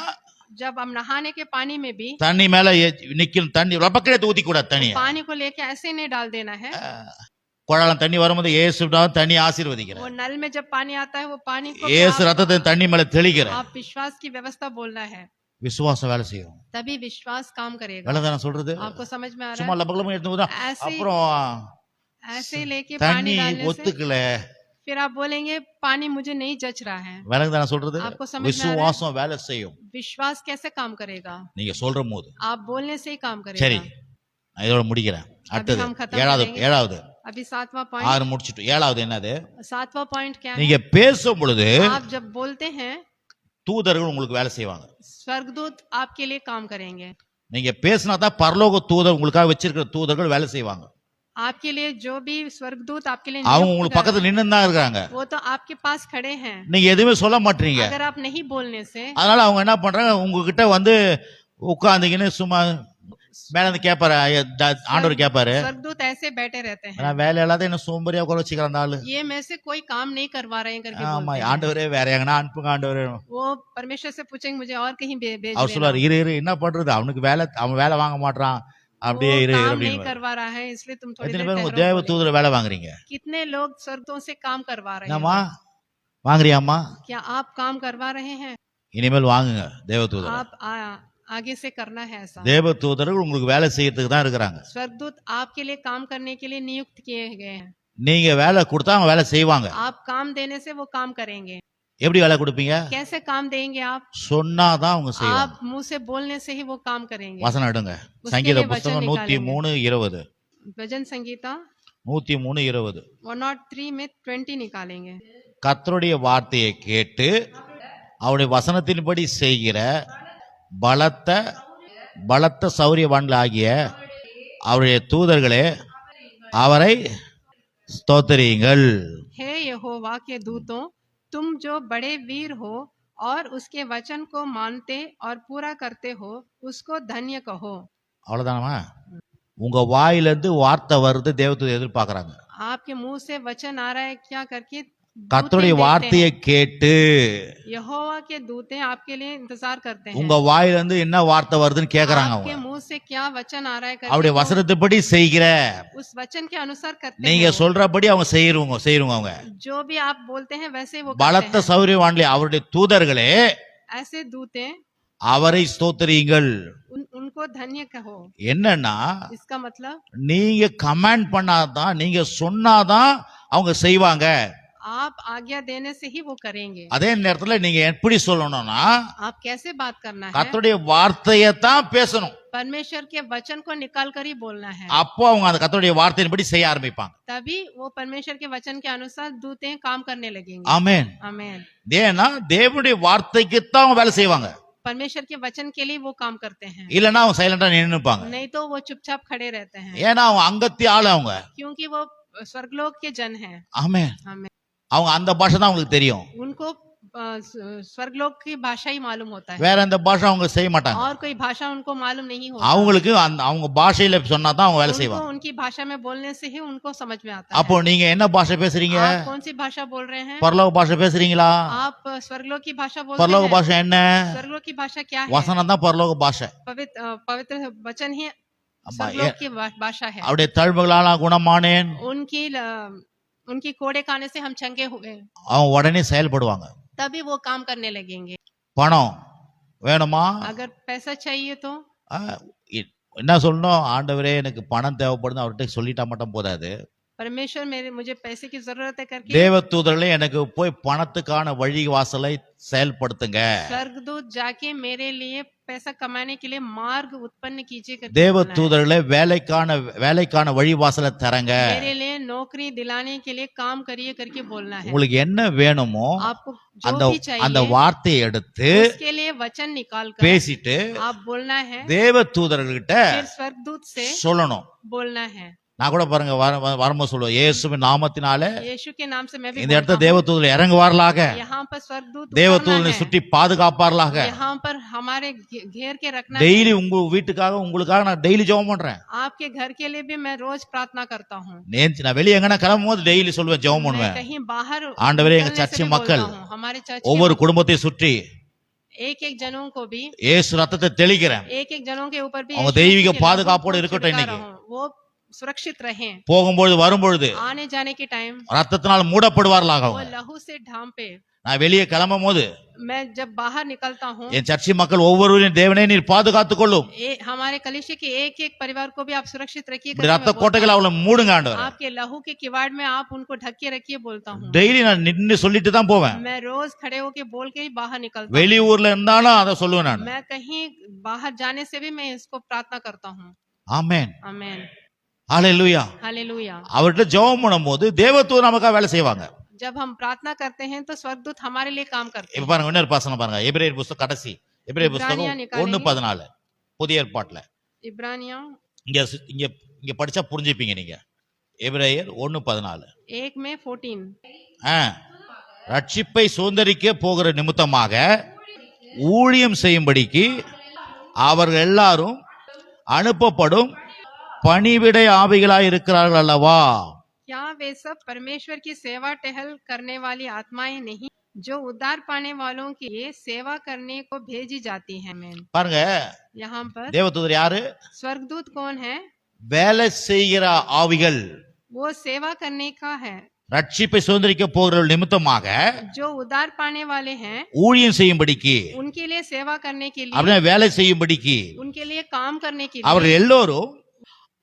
जब हम नहाने के पानी में भी
தண்ணி மேல நிக்கும் தண்ணி ரப்பக்கடை ஊத்தி கூடாது. தண்ணிய
पानी को लेके ऐसे नहीं डाल देना है।
குழாலம் தண்ணி வரும்போது இயேசுடா தண்ணி ஆசீர்வதிக்கிறேன்.
वो नल में जब पानी आता है वो पानी को भी
இயேசு ரத்தத்தை தண்ணி மேல தெளிக்கிறேன்.
आप विश्वास की व्यवस्था बोलना है।
விசுவாசம் வேலை செய்யும்.
तभी विश्वास काम करेगा।
விளங்குதா நான் சொல்றது?
आपको समझ में आ
சும்மா
रहा
லபலமா எடுத்து போதா
है? ऐसे
அப்புறம்
ऐसे लेके
தண்ணி
पानी डालने से
ஒத்துக்கல.
फिर आप बोलेंगे पानी मुझे नहीं जच रहा है।
விளங்குதா நான் சொல்றது?
आपको समझ में आ रहा है?
விசுவாசம் வேலை செய்யும்
विश्वास कैसे काम करेगा?
நீங்க சொல்ற போது.
आप बोलने से ही काम
சரி
करेगा।
நான் இதோட முடிக்கிறேன். அடுத்தது
हम खत्म
ஏழாவது
करेंगे।
ஏழாவது
अभी 7वां पॉइंट।
6 முடிச்சிட்டு ஏழாவது என்னது?
7वां पॉइंट क्या है?
நீங்க பேசும் பொழுது
आप जब बोलते हैं
தூதர்கள் உங்களுக்கு வேலை செய்வாங்க.
स्वर्गदूत आपके लिए काम करेंगे।
நீங்க பேசினா தான் பரலோக தூதர் உங்களுக்காக வச்சிருக்கிற தூதர்கள் வேலை செய்வாங்க.
आपके लिए जो भी स्वर्गदूत आपके लिए
அவங்க
नियुक्त
உங்களுக்கு
कर
பக்கத்துல
रहे हैं,
நின்னு தான் இருக்காங்க.
वो तो आपके पास खड़े हैं।
நீங்க எதுவுமே சொல்ல மாட்டீங்க.
अगर आप नहीं बोलने से
அதனால அவங்க என்ன பண்றாங்க, உங்ககிட்ட வந்து உட்கார்ந்தீங்கன்னு சும்மா மேல இருந்து கேட்பாரு. ஆண்டவர் கேட்பாரு,
स्वर्गदूत ऐसे बैठे रहते हैं।
நான் வேலை இல்லாத என்ன சோம்பேறியா உட்கார வச்சுக்கிறேன் அந்த ஆளு.
ये में से कोई काम नहीं करवा रहे हैं करके
ஆமா
बोलते हैं।
ஆண்டவரே வேற எங்கன்னா அனுப்புங்க ஆண்டவரே.
वो परमेश्वर से पूछेंगे मुझे और कहीं भेज
அவர்
देना।
சொல்லுவாரு, இரு இரு என்ன பண்றது, அவன் வேலை வாங்க மாட்டான், அப்படியே
वो
இரு
काम नहीं
அப்படின்னு.
करवा रहा है इसलिए तुम थोड़ी
எத்தனை
देर
பேர் உங்க
ठहरो
தேவ
बोलेंगे।
தூதரை வேலை வாங்குறீங்க?
कितने लोग स्वर्गदूतों से काम करवा रहे
என்னம்மா
हैं?
வாங்குறியாம்மா?
क्या आप काम करवा रहे हैं?
இனிமேல் வாங்குங்க தேவ தூதரை.
आप आगे से करना है ऐसा।
தேவ தூதர்கள் உங்களுக்கு வேலை செய்யறதுக்கு தான் இருக்கிறாங்க.
स्वर्गदूत आपके लिए काम करने के लिए नियुक्त किए गए हैं।
நீங்க வேலை கொடுத்தா அவங்க வேலை செய்வாங்க.
आप काम देने से वो काम करेंगे।
எப்படி வேலை கொடுப்பீங்க?
कैसे काम देंगे आप?
சொன்னாதான் அவங்க செய்வாங்க.
आप मुंह से बोलने से ही वो काम करेंगे।
வசனம் எடுங்க.
उसके
சங்கீத
लिए वचन
புஸ்தகம்
निकालेंगे।
103:20.
भजन संगीता
103:20.
103 में 20 निकालेंगे।
கர்த்தருடைய வார்த்தையை கேட்டு அவருடைய வசனத்தின்படி செய்கிற பலத்த சௌரியவான்களாகிய அவருடைய தூதர்களே அவரை ஸ்தோத்திரியுங்கள்.
हे यहोवा के दूतों, तुम जो बड़े वीर हो और उसके वचन को मानते और पूरा करते हो, उसको धन्य कहो।
அவ்வளவுதானமா? உங்க வாயிலிருந்து வார்த்தை வருது, தேவதூதர் எதிர்பார்க்கறாங்க.
आपके मुंह से वचन आ रहा है क्या करके
கர்த்தருடைய வார்த்தையை கேட்டு
यहोवा के दूते आपके लिए इंतजार करते हैं
உங்க வாயில இருந்து என்ன வார்த்தை வருதுன்னு கேக்குறாங்க
आपके
அவங்க
मुंह से क्या वचन आ रहा है करके
அவருடைய வசனத்தைப்படி செய்கிற
उस वचन के अनुसार करते
நீங்க
हैं
சொல்றபடி அவங்க செய்யறவங்க அவங்க
जो भी आप बोलते हैं वैसे वो करते
பலத்த
हैं
சௌரியவான்களே அவருடைய தூதர்களே
ऐसे दूते
அவரை ஸ்தோத்திரியுங்கள்
उनको धन्य कहो
என்னன்னா
इसका मतलब
நீங்க கமாண்ட் பண்ணாதான் நீங்க சொன்னாதான் அவங்க செய்வாங்க
आप आज्ञा देने से ही वो करेंगे
அதே நேரத்துல நீங்க எப்படி சொல்லணும்னா
आप कैसे बात करना है
கர்த்தருடைய வார்த்தையை தான் பேசணும்
परमेश्वर के वचन को निकाल कर ही बोलना है
அப்போ அவங்க அந்த கர்த்தருடைய வார்த்தையின்படி செய்ய ஆரம்பிப்பாங்க
तभी वो परमेश्वर के वचन के अनुसार दूते काम करने लगेंगे
ஆமென்
आमेन
ஏன்னா தேவனுடைய வார்த்தைக்கு தான் அவங்க வேலை செய்வாங்க
परमेश्वर के वचन के लिए वो काम करते हैं
இல்லன்னா அவங்க சைலண்டா நின்னுப்பாங்க
नहीं तो वो चुपचाप खड़े रहते हैं
ஏன்னா அவங்க அங்கத்தி ஆளு அவங்க
क्योंकि वो स्वर्गलोक के जन हैं
ஆமென்
आमेन
அவங்க அந்த பாஷை தான் அவங்களுக்கு தெரியும்
उनको स्वर्गलोक की भाषा ही मालूम होता है
வேற எந்த பாஷை அவங்க செய்ய மாட்டாங்க
और कोई भाषा उनको मालूम नहीं होता
அவங்களுக்கு அவங்க பாஷையில சொன்னா தான் அவங்க வேலை
उनको
செய்வாங்க
उनकी भाषा में बोलने से ही उनको समझ में आता
அப்போ நீங்க என்ன பாஷை பேசுறீங்க
है आप कौन सी भाषा बोल रहे हैं
பரலோக பாஷை பேசுறீங்களா
आप स्वर्गलोक की भाषा बोलते
பரலோக
हैं
பாஷை என்ன
स्वर्गलोक की भाषा क्या है
வசனம் தான் பரலோக பாஷை
पवित्र वचन ही
अम्मा,
स्वर्गलोक की भाषा है
அவருடைய தழும்புகளால குணமானேன்
उनकी कोड़े खाने से हम चंगे हुए
அவன் உடனே செயல்படுவாங்க
तभी वो काम करने लगेंगे
பணம் வேணுமா
अगर पैसा चाहिए तो
ஆ, என்ன சொல்லணும் ஆண்டவரே எனக்கு பணம் தேவைப்படுது அவர்கிட்ட சொல்லிட்டா மட்டும் போதாது
परमेश्वर मुझे पैसे की जरूरत है करके
தேவதூதர்களே எனக்கு போய் பணத்துக்கான வழி வாசலை செயல்படுத்துங்க
स्वर्गदूत जाके मेरे लिए पैसा कमाने के लिए मार्ग उत्पन्न कीजिए करके
தேவதூதர்களே வேலைக்கான வழி வாசலை தரங்க
मेरे लिए नौकरी दिलाने के लिए काम करिए करके बोलना है
உங்களுக்கு என்ன வேணுமோ
आपको जो
அந்த
भी
அந்த
चाहिए
வார்த்தையை எடுத்து
उसके लिए वचन निकाल कर
பேசிட்டு
आप बोलना है
தேவதூதர்கள்கிட்ட
फिर स्वर्गदूत से
சொல்லணும்
बोलना है
நான் கூட பாருங்க வரும்போது சொல்லுவேன் இயேசுவின் நாமத்தினால
यीशु के नाम से मैं भी
இந்த இடத்துல
बोलता हूँ,
தேவதூதர்கள் இறங்குவார்களாக
यहाँ पर स्वर्गदूत
தேவதூதனை
उतरना है,
சுற்றி பாதுகாப்பார்களாக
यहाँ पर हमारे घेर के रखना है।
டெய்லி உங்க வீட்டுக்காக உங்களுக்காக நான் டெய்லி ஜெபம் பண்றேன்
आपके घर के लिए भी मैं रोज प्रार्थना करता हूँ
நான் வெளியே எங்கன்னா கிளம்பும் போது டெய்லி சொல்லுவேன் ஜெபம்
मैं
பண்ணுவேன்
कहीं बाहर
ஆண்டவரே எங்க
निकलने से
சர்ச்சு
भी बोलता
மக்கள்
हूँ, हमारे चर्च
ஒவ்வொரு குடும்பத்தையும் சுற்றி
एक एक जनों को भी
இயேசு ரத்தத்தை தெளிக்கிறேன்
एक एक जनों के ऊपर भी
அவங்க
यीशु
தெய்வீக
के लहू
பாதுகாப்போடு
को
இருக்கட்டும்
छिड़का
இன்னைக்கு.
रहा हूँ, वो सुरक्षित रहें
போகும்பொழுது வரும்பொழுது
आने जाने के टाइम
ரத்தத்தினால் மூடப்படுவார்களாக
वो
அவங்க
लहू से ढांपे
நான் வெளியே கிளம்பும் போது
मैं जब बाहर निकलता हूँ
என் சர்ச்சு மக்கள் ஒவ்வொருவரையும் தேவனே நீர் பாதுகாத்துக் கொள்ளும்
हमारे कलीसिया के एक एक परिवार को भी आप सुरक्षित रखिए
இப்படி
करके
ரத்த
मैं
கோட்டைகளை அவளை மூடுங்க ஆண்டவர்
बोलता हूँ। आपके लहू के किवाड़ में आप उनको ढक के रखिए बोलता हूँ
டெய்லி நான் நின்னு சொல்லிட்டு தான் போவேன்
मैं रोज खड़े होके बोल के ही बाहर निकलता हूँ
வெளியூர்ல இருந்தாலும் அதை சொல்லுவேன் நான்
मैं कहीं बाहर जाने से भी मैं इसको प्रार्थना करता हूँ
ஆமென்
आमेन
ஹalleluya
हालेलुया
அவர்கிட்ட ஜெபம் பண்ணும்போது தேவதூதர் நமக்காக வேலை செய்வாங்க
जब हम प्रार्थना करते हैं तो स्वर्गदूत हमारे लिए काम करते
இப்ப
हैं
பாருங்க இன்னொரு வசனம் பாருங்க எபிரேயர் புத்தகம் கடைசி எபிரேயர் புத்தகம்
இப்ரானியா நிக்காலேங்க.
1:14 புதிய ஏற்பாட்டுல
इब्रानियों
இங்க இங்க இங்க படிச்சா புரிஞ்சுப்பீங்க நீங்க எபிரேயர் 1:14
1 में 14
ரட்சிப்பை சுதந்தரிக்க போகிற நிமித்தமாக ஊழியம் செய்யும்படிக்கு அவர்கள் எல்லாரும் அனுப்பப்படும் பணிவிடை ஆவிகளாய் இருக்கிறார்கள் அல்லவா
क्या वे सब परमेश्वर की सेवा टहल करने वाली आत्माएं नहीं जो उद्धार पाने वालों की सेवा करने को भेजी जाती है मैन
பாருங்க
यहाँ पर
தேவதூதர் யாரு
स्वर्गदूत कौन है
வேலை செய்கிற ஆவிகள்
वो सेवा करने का है
ரட்சிப்பை சுதந்தரிக்க போகிற நிமித்தமாக
जो उद्धार पाने वाले हैं
ஊழியம் செய்யும்படிக்கு
उनके लिए सेवा करने के लिए
அப்படின்னா வேலை செய்யும்படிக்கு
उनके लिए काम करने के लिए
அவர்கள் எல்லோரும்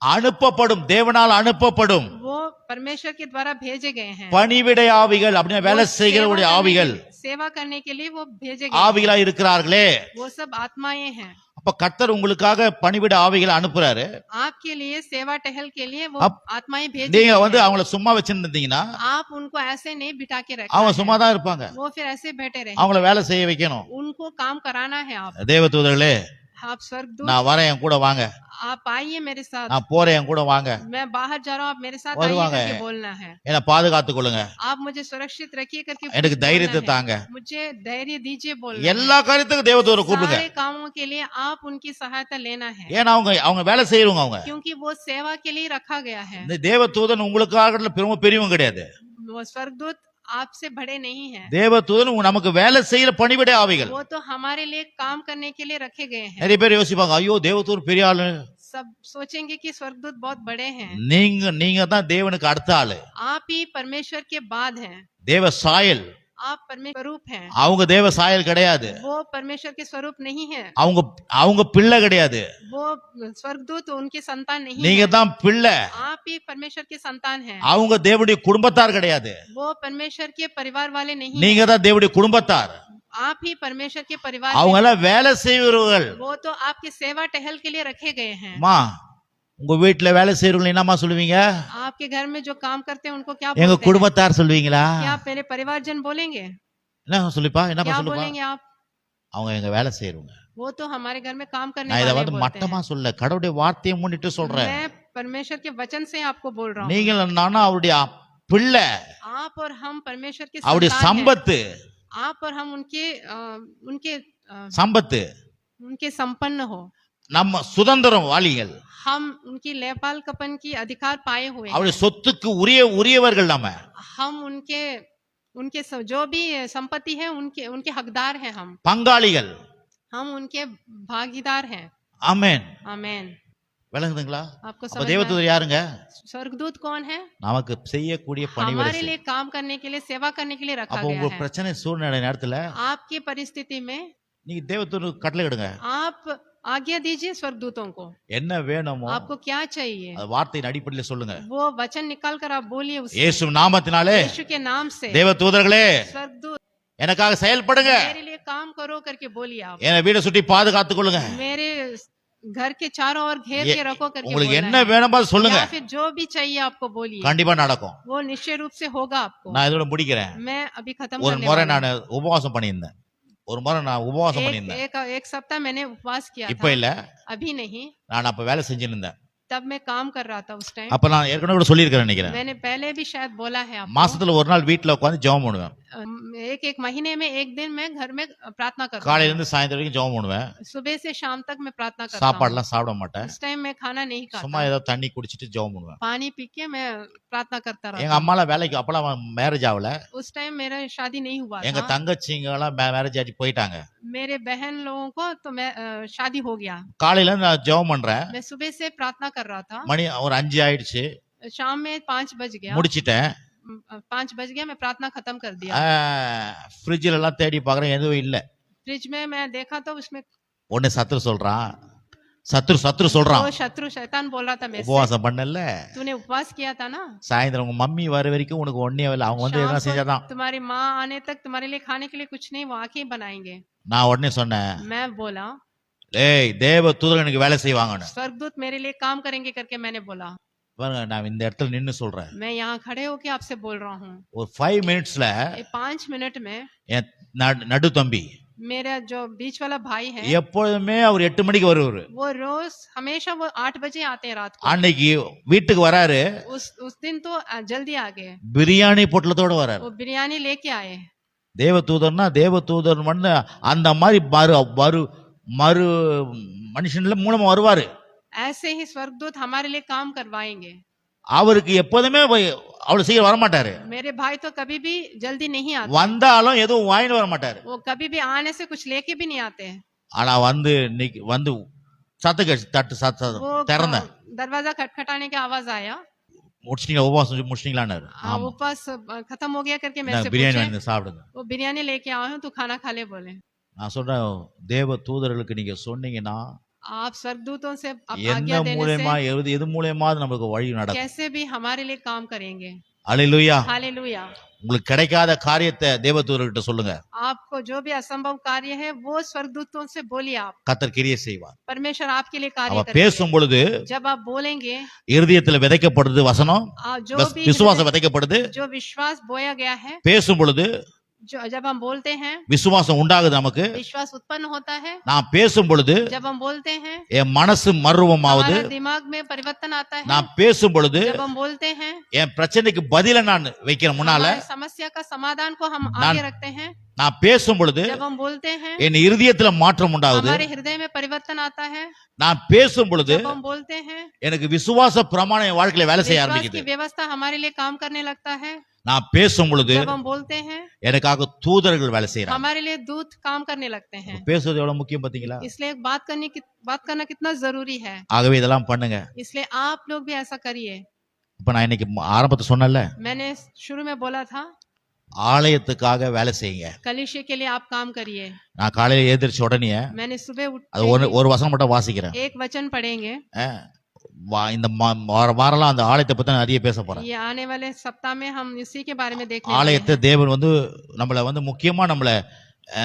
அனுப்பப்படும் தேவனால் அனுப்பப்படும்
वो परमेश्वर के द्वारा भेजे गए हैं
பணிவிடை ஆவிகள் அப்படின்னா வேலை செய்கிறவருடைய ஆவிகள்
सेवा करने के लिए वो भेजे गए
ஆவிகளா இருக்கிறார்களே
हैं। वो सब आत्माएं हैं
அப்ப கர்த்தர் உங்களுக்காக பணிவிடை ஆவிகளை அனுப்புறாரு
आपके लिए सेवा टहल के लिए वो
अब
आत्माएं भेज
நீங்க வந்து அவங்கள சும்மா வச்சிருந்தீங்கன்னா
आप उनको ऐसे नहीं बिठा के रखना
அவங்க
है।
சும்மா தான் இருப்பாங்க
वो फिर ऐसे बैठे रहे
அவங்கள வேலை செய்ய வைக்கணும்
उनको काम कराना है आप
தேவதூதர்களே
आप स्वर्गदूत
நான் வரேன் என் கூட வாங்க
आप आइए मेरे साथ
நான் போறேன் என் கூட வாங்க
मैं बाहर जा रहा हूँ आप मेरे साथ आइए
வருவாங்க.
करके बोलना है
என்னை பாதுகாத்துக் கொள்ளுங்க
आप मुझे सुरक्षित रखिए करके
எனக்கு
बोलना
தைரியத்தை
है।
தாங்க
मुझे धैर्य दीजिए बोलना
எல்லா காரியத்துக்கும் தேவதூதரை
है।
கூப்பிடுங்க
सारे कामों के लिए आप उनकी सहायता लेना है
ஏன்னா அவங்க வேலை செய்யறவங்க அவங்க
क्योंकि वो सेवा के लिए रखा गया है
இந்த தேவதூதன் உங்களுக்காக ரொம்ப பெரியவங்க கிடையாது
वो स्वर्गदूत आपसे बड़े नहीं हैं।
தேவதூதன் நமக்கு வேலை செய்யற பணிவிடை ஆவிகள்.
वो तो हमारे लिए काम करने के लिए रखे गए हैं।
நிறைய பேர் யோசிப்பாங்க, ஐயோ தேவதூதன் பெரிய ஆளு.
सब सोचेंगे कि स्वर्गदूत बहुत बड़े हैं।
நீங்க தான் தேவனுக்கு அடுத்த ஆளு.
आप ही परमेश्वर के बाद हैं।
தேவ சாயல்.
आप परमेश्वर स्वरूप हैं।
அவங்க தேவ சாயல் கிடையாது.
वो परमेश्वर के स्वरूप नहीं है।
அவங்க பிள்ளை கிடையாது.
वो स्वर्गदूत उनके संतान नहीं
நீங்க
है।
தான் பிள்ளை.
आप ही परमेश्वर के संतान हैं।
அவங்க தேவனுடைய குடும்பத்தார் கிடையாது.
वो परमेश्वर के परिवार वाले नहीं
நீங்க தான் தேவனுடைய குடும்பத்தார்.
आप ही परमेश्वर के परिवार
அவங்க எல்லாம் வேலை செய்வர்கள்.
वो तो आपकी सेवा टहल के लिए रखे गए हैं।
மா உங்க வீட்டுல வேலை செய்யறவங்க என்னமா சொல்லுவீங்க?
आपके घर में जो काम करते हैं उनको क्या
எங்க
बोलते हैं?
குடும்பத்தார் சொல்லுவீங்களா?
क्या आप मेरे परिवारजन बोलेंगे?
என்ன சொல்லிப்பா? என்னப்பா
क्या
சொல்லுப்பா?
बोलेंगे आप?
அவங்க எங்க வேலை செய்யறவங்க.
वो तो हमारे घर में काम करने
நான் இத
वाले
வந்து
बोलते
மட்டமா
हैं।
சொல்ல, கடவுளுடைய வார்த்தையை முன்னிட்டு சொல்றேன்.
मैं परमेश्वर के वचन से आपको बोल रहा हूँ।
நீங்கள் நானும் அவருடைய பிள்ளை,
आप और हम परमेश्वर के
அவருடைய
संतान हैं।
சம்பத்து.
आप और हम उनके
சம்பத்து.
उनके संपन्न हो।
நம்ம சுதந்திரம் வாளிகள்.
हम उनकी लेपाल कपन की अधिकार पाए हुए
அவருடைய
हैं।
சொத்துக்கு உரியவர்கள் நாம.
हम उनके जो भी संपत्ति है उनके हकदार हैं। हम
பங்காளிகள்.
हम उनके भागीदार हैं।
ஆமென்.
आमेन।
விளங்குதுங்களா?
आपको
அப்ப
समझ में
தேவதூதர் யாருங்க?
स्वर्गदूत कौन है?
நமக்கு செய்யக்கூடிய
हमारे
பணிவிடை.
लिए काम करने के लिए सेवा करने के लिए रखा
அப்ப
गया
உங்க
है।
பிரச்சனை சூழ்நிலை நேரத்துல
आपकी परिस्थिति में
நீங்க தேவதூதருக்கு கட்டளை இடுங்க.
आप आज्ञा दीजिए स्वर्गदूतों को।
என்ன வேணுமோ
आपको क्या चाहिए
அது வார்த்தையின் அடிப்படையில் சொல்லுங்க.
वो वचन निकाल कर आप बोलिए उससे।
இயேசு நாமத்தினாலே
यीशु के नाम से
தேவதூதர்களே
स्वर्गदूत
எனக்காக செயல்படுங்க.
मेरे लिए काम करो करके बोलिए आप।
என் வீடை சுற்றி பாதுகாத்துக் கொள்ளுங்க.
मेरे घर के चारों ओर घेर के रखो करके
உங்களுக்கு
बोलना
என்ன
है।
வேணுமோ அது சொல்லுங்க.
या फिर जो भी चाहिए आपको बोलिए,
கண்டிப்பா நடக்கும்.
वो निश्चय रूप से होगा आपको।
நான் இதோட முடிக்கிறேன்.
मैं अभी खत्म
ஒரு
करने
முறை
वाला
நான் உபவாசம் பண்ணியிருந்தேன். ஒரு முறை நான் உபவாசம் பண்ணியிருந்தேன்.
एक सप्ताह मैंने उपवास किया
இப்ப
था।
இல்ல,
अभी नहीं,
நான் அப்ப வேலை செஞ்சுட்டு இருந்தேன்.
तब मैं काम कर रहा था उस टाइम।
அப்ப நான் ஏற்கனவே கூட சொல்லியிருக்கிறேன் நினைக்கிறேன்.
मैंने पहले भी शायद बोला है आपको।
மாசத்துல ஒரு நாள் வீட்டுல உட்காந்து ஜெபம் பண்ணுவேன்.
एक महीने में एक दिन मैं घर में प्रार्थना करता
காலையில
हूँ।
இருந்து சாயந்தரம் வரைக்கும் ஜெபம் பண்ணுவேன்.
सुबह से शाम तक मैं प्रार्थना करता हूँ।
சாப்பாடுலாம் சாப்பிட மாட்டேன்.
उस टाइम मैं खाना नहीं
சும்மா
खाता,
ஏதோ தண்ணி குடிச்சிட்டு ஜெபம் பண்ணுவேன்.
पानी पी के मैं प्रार्थना करता
எங்க
रहता हूँ।
அம்மாலாம் வேலைக்கு அப்பலாம் மேரேஜ் ஆகல.
उस टाइम मेरा शादी नहीं हुआ
எங்க
था।
தங்கச்சிங்க எல்லாம் மேரேஜ் ஆகி போயிட்டாங்க.
मेरे बहन लोगों को तो मैं शादी हो गया।
காலையில இருந்து நான் ஜெபம் பண்றேன்.
मैं सुबह से प्रार्थना कर रहा था।
மணி ஒரு 5 ஆயிடுச்சு.
शाम में 5 बज गया।
முடிச்சிட்டேன்.
5 बज गया, मैं प्रार्थना खत्म कर दिया।
ஃப்ரிட்ஜ்ல எல்லாம் தேடி பார்க்கறேன், எதுவும் இல்ல.
फ्रिज में मैं देखा तो उसमें
உடனே சத்துரு சொல்றான். சத்துரு சொல்றான்,
वो शत्रु शैतान बोल रहा था मेरे से,
உபவாசம் பண்ணல,
तूने उपवास किया था ना,
சாயந்தரம் உங்க மம்மி வர வரைக்கும் உனக்கு ஒண்ணே இல்ல. அவங்க வந்து என்ன
शाम को
செஞ்சாதான்.
तुम्हारी माँ आने तक तुम्हारे लिए खाने के लिए कुछ नहीं, वो आके ही बनाएंगे।
நான் உடனே சொன்னேன்,
मैं बोला
ஏய் தேவ தூதர் எனக்கு வேலை செய்வாங்கன்னு.
स्वर्गदूत मेरे लिए काम करेंगे करके मैंने बोला।
பாருங்க, நான் இந்த இடத்துல நின்னு சொல்றேன்.
मैं यहाँ खड़े होके आपसे बोल रहा हूँ।
ஒரு 5 மினிட்ஸ்ல
5 मिनट में
என் நடு தம்பி
मेरा जो बीच वाला भाई है,
எப்பொழுதுமே அவர் 8 மணிக்கு வருவாரு.
वो रोज हमेशा वो 8 बजे आते हैं रात को।
அன்னைக்கு வீட்டுக்கு வராரு,
उस दिन तो जल्दी आ गए,
பிரியாணி பொட்டலத்தோட வராரு.
वो बिरयानी लेके आए।
தேவ தூதர்னா தேவ தூதர் அந்த மாதிரி மறு மனுஷன்ல மூலமா வருவாரு.
ऐसे ही स्वर्गदूत हमारे लिए काम करवाएंगे।
அவருக்கு எப்போதுமே அவ்வளவு சீக்கிரம் வரமாட்டாரு.
मेरे भाई तो कभी भी जल्दी नहीं आते,
வந்தாலும் எதுவும் வாங்கிட்டு வர மாட்டாரு.
वो कभी भी आने से कुछ लेके भी नहीं आते।
ஆனா வந்து தட்டு
वो
திறந்த
दरवाजा खटखटाने की आवाज आया।
முடிச்சிட்டீங்களா, உபவாசம் முடிச்சிட்டீங்களான்னு. ஆமா,
उपवास खत्म हो गया करके मेरे से
பிரியாணி
पूछे,
வாங்கி சாப்பிடுங்க.
वो बिरयानी लेके आए हूँ, तू खाना खा ले बोले।
நான் சொல்றேன், தேவ தூதர்களுக்கு நீங்க சொன்னீங்கன்னா
आप स्वर्गदूतों से
என்ன
आज्ञा देने
மூலமா
से
எது மூலமா நமக்கு வழி நடக்கும்.
कैसे भी हमारे लिए काम करेंगे।
அல்லேலூயா.
हालेलुया।
உங்களுக்கு கிடைக்காத காரியத்தை தேவ தூதர்கிட்ட சொல்லுங்க.
आपको जो भी असंभव कार्य है वो स्वर्गदूतों से बोलिए। आप
கர்த்தர் கிரியை செய்வார்.
परमेश्वर आपके लिए कार्य
அவ
करेंगे।
பேசும் பொழுது
जब आप बोलेंगे,
இருதயத்துல விதைக்கப்படுது வசனம்,
जो भी
விசுவாசம் விதைக்கப்படுது.
जो विश्वास बोया गया है,
பேசும் பொழுது
जब हम बोलते हैं
விசுவாசம் உண்டாகுது நமக்கு.
विश्वास उत्पन्न होता है।
நான் பேசும் பொழுது
जब हम बोलते हैं
என் மனசு மறுரூபமாவது.
हमारा दिमाग में परिवर्तन आता है।
நான் பேசும் பொழுது
जब हम बोलते हैं
என் பிரச்சனைக்கு பதில நான் வைக்கிறேன் முன்னால.
हमारी समस्या का समाधान को हम आगे रखते हैं।
நான் பேசும் பொழுது
जब हम बोलते हैं
என் இருதயத்துல மாற்றம் உண்டாகுது.
हमारे हृदय में परिवर्तन आता है।
நான் பேசும் பொழுது
जब हम बोलते हैं
எனக்கு விசுவாச பிரமாணம் என் வாழ்க்கையில வேலை செய்ய
विश्वास की
ஆரம்பிக்குது.
व्यवस्था हमारे लिए काम करने लगता है।
நான் பேசும் பொழுது
जब हम बोलते हैं
எனக்காக தூதர்கள் வேலை செய்யறாங்க.
हमारे लिए दूत काम करने लगते हैं।
பேசுறது எவ்வளவு முக்கியம் பாத்தீங்களா?
इसलिए बात करना कितना जरूरी है।
ஆகவே இதெல்லாம் பண்ணுங்க.
इसलिए आप लोग भी ऐसा करिए।
இப்ப நான் இன்னைக்கு ஆரம்பத்துல சொன்னேன்ல,
मैंने शुरू में बोला था
ஆலயத்துக்காக வேலை செய்யுங்க.
कलीसिया के लिए आप काम करिए।
நான் காலையில எழுந்திரிச்ச உடனே
मैंने सुबह
அது
उठ
ஒரு வசனம் மட்டும் வாசிக்கிறேன்.
एक वचन पढ़ेंगे।
இந்த வாரம்லாம் அந்த ஆலயத்தை பத்தி நான் நிறைய பேச போறேன்.
ये आने वाले सप्ताह में हम इसी के बारे में देखने वाले
ஆலயத்தை
हैं।
தேவன் வந்து நம்மள முக்கியமா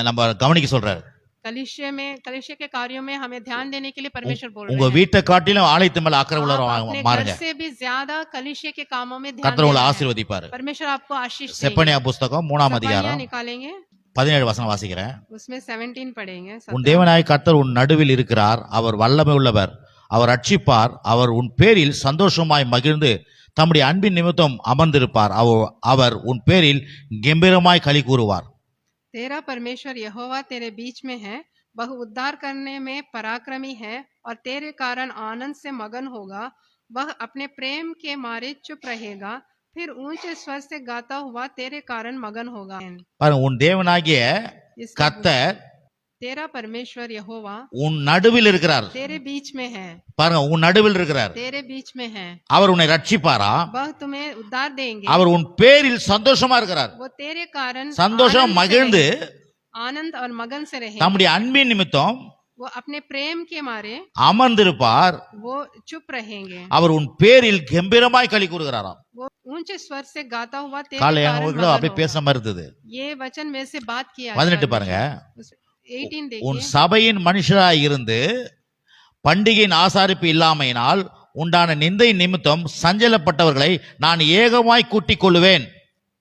நம்ம கவனிக்க சொல்றாரு.
कलीसिया के कार्यों में हमें ध्यान देने के लिए परमेश्वर बोल
உங்க
रहे हैं।
வீட்டை காட்டிலும் ஆலயத்து மேல அக்கறை
आप
உள்ளவரா
अपने
மாறுங்க.
घर से भी ज्यादा कलीसिया के कामों में ध्यान
கர்த்தர் உங்களை
देना है।
ஆசீர்வதிப்பாரு.
परमेश्वर आपको आशीष देंगे।
செப்பனியா புஸ்தகம் 3ஆம்
सफाइयाँ
அதிகாரம்
निकालेंगे,
17 வசனம் வாசிக்கிறேன்.
उसमें 17 पढ़ेंगे।
உன் தேவனாய் கர்த்தர் உன் நடுவில் இருக்கிறார், அவர் வல்லமை உள்ளவர், அவர் ரட்சிப்பார், அவர் உன் பேரில் சந்தோஷமாய் மகிழ்ந்து தம்முடைய அன்பின் நிமித்தம் அமர்ந்திருப்பார், அவர் உன் பேரில் கம்பீரமாய் களி கூறுவார்.
तेरा परमेश्वर यहोवा तेरे बीच में है, वह उद्धार करने में पराक्रमी है और तेरे कारण आनंद से मगन होगा। वह अपने प्रेम के मारे चुप रहेगा, फिर ऊंचे स्वर से गाता हुआ तेरे कारण मगन होगा।
பாருங்க, உன் தேவனாகிய
इसका
கர்த்தர்
तेरा परमेश्वर यहोवा
உன் நடுவில் இருக்கிறார்.
तेरे बीच में है,
பாருங்க, உன் நடுவில் இருக்கிறார்.
तेरे बीच में है।
அவர் உன்னை ரட்சிப்பாரா?
वह तुम्हें उद्धार देंगे।
அவர் உன் பேரில் சந்தோஷமா இருக்கிறார்.
वो तेरे कारण
சந்தோஷம் மகிழ்ந்து
आनंद और मगन से रहे।
தம்முடைய அன்பின் நிமித்தம்
वो अपने प्रेम के मारे
அமர்ந்திருப்பார்,
वो चुप रहेंगे।
அவர் உன் பேரில் கம்பீரமாய் களி கூறுகிறாராம்.
वो ऊंचे स्वर से गाता हुआ तेरे
காலை
कारण
உங்களுக்கு
मगन
அப்படியே
होगा।
பேசுற மாதிரி இருந்தது.
ये वचन में से बात किया।
18 பாருங்க,
18
உன்
देखिए।
சபையின் மனுஷராய் இருந்து பண்டிகையின் ஆசாரிப்பு இல்லாமையினால் உண்டான நிந்தை நிமித்தம் சஞ்சலப்பட்டவர்களை நான் ஏகமாய் கூட்டிக் கொள்ளுவேன்.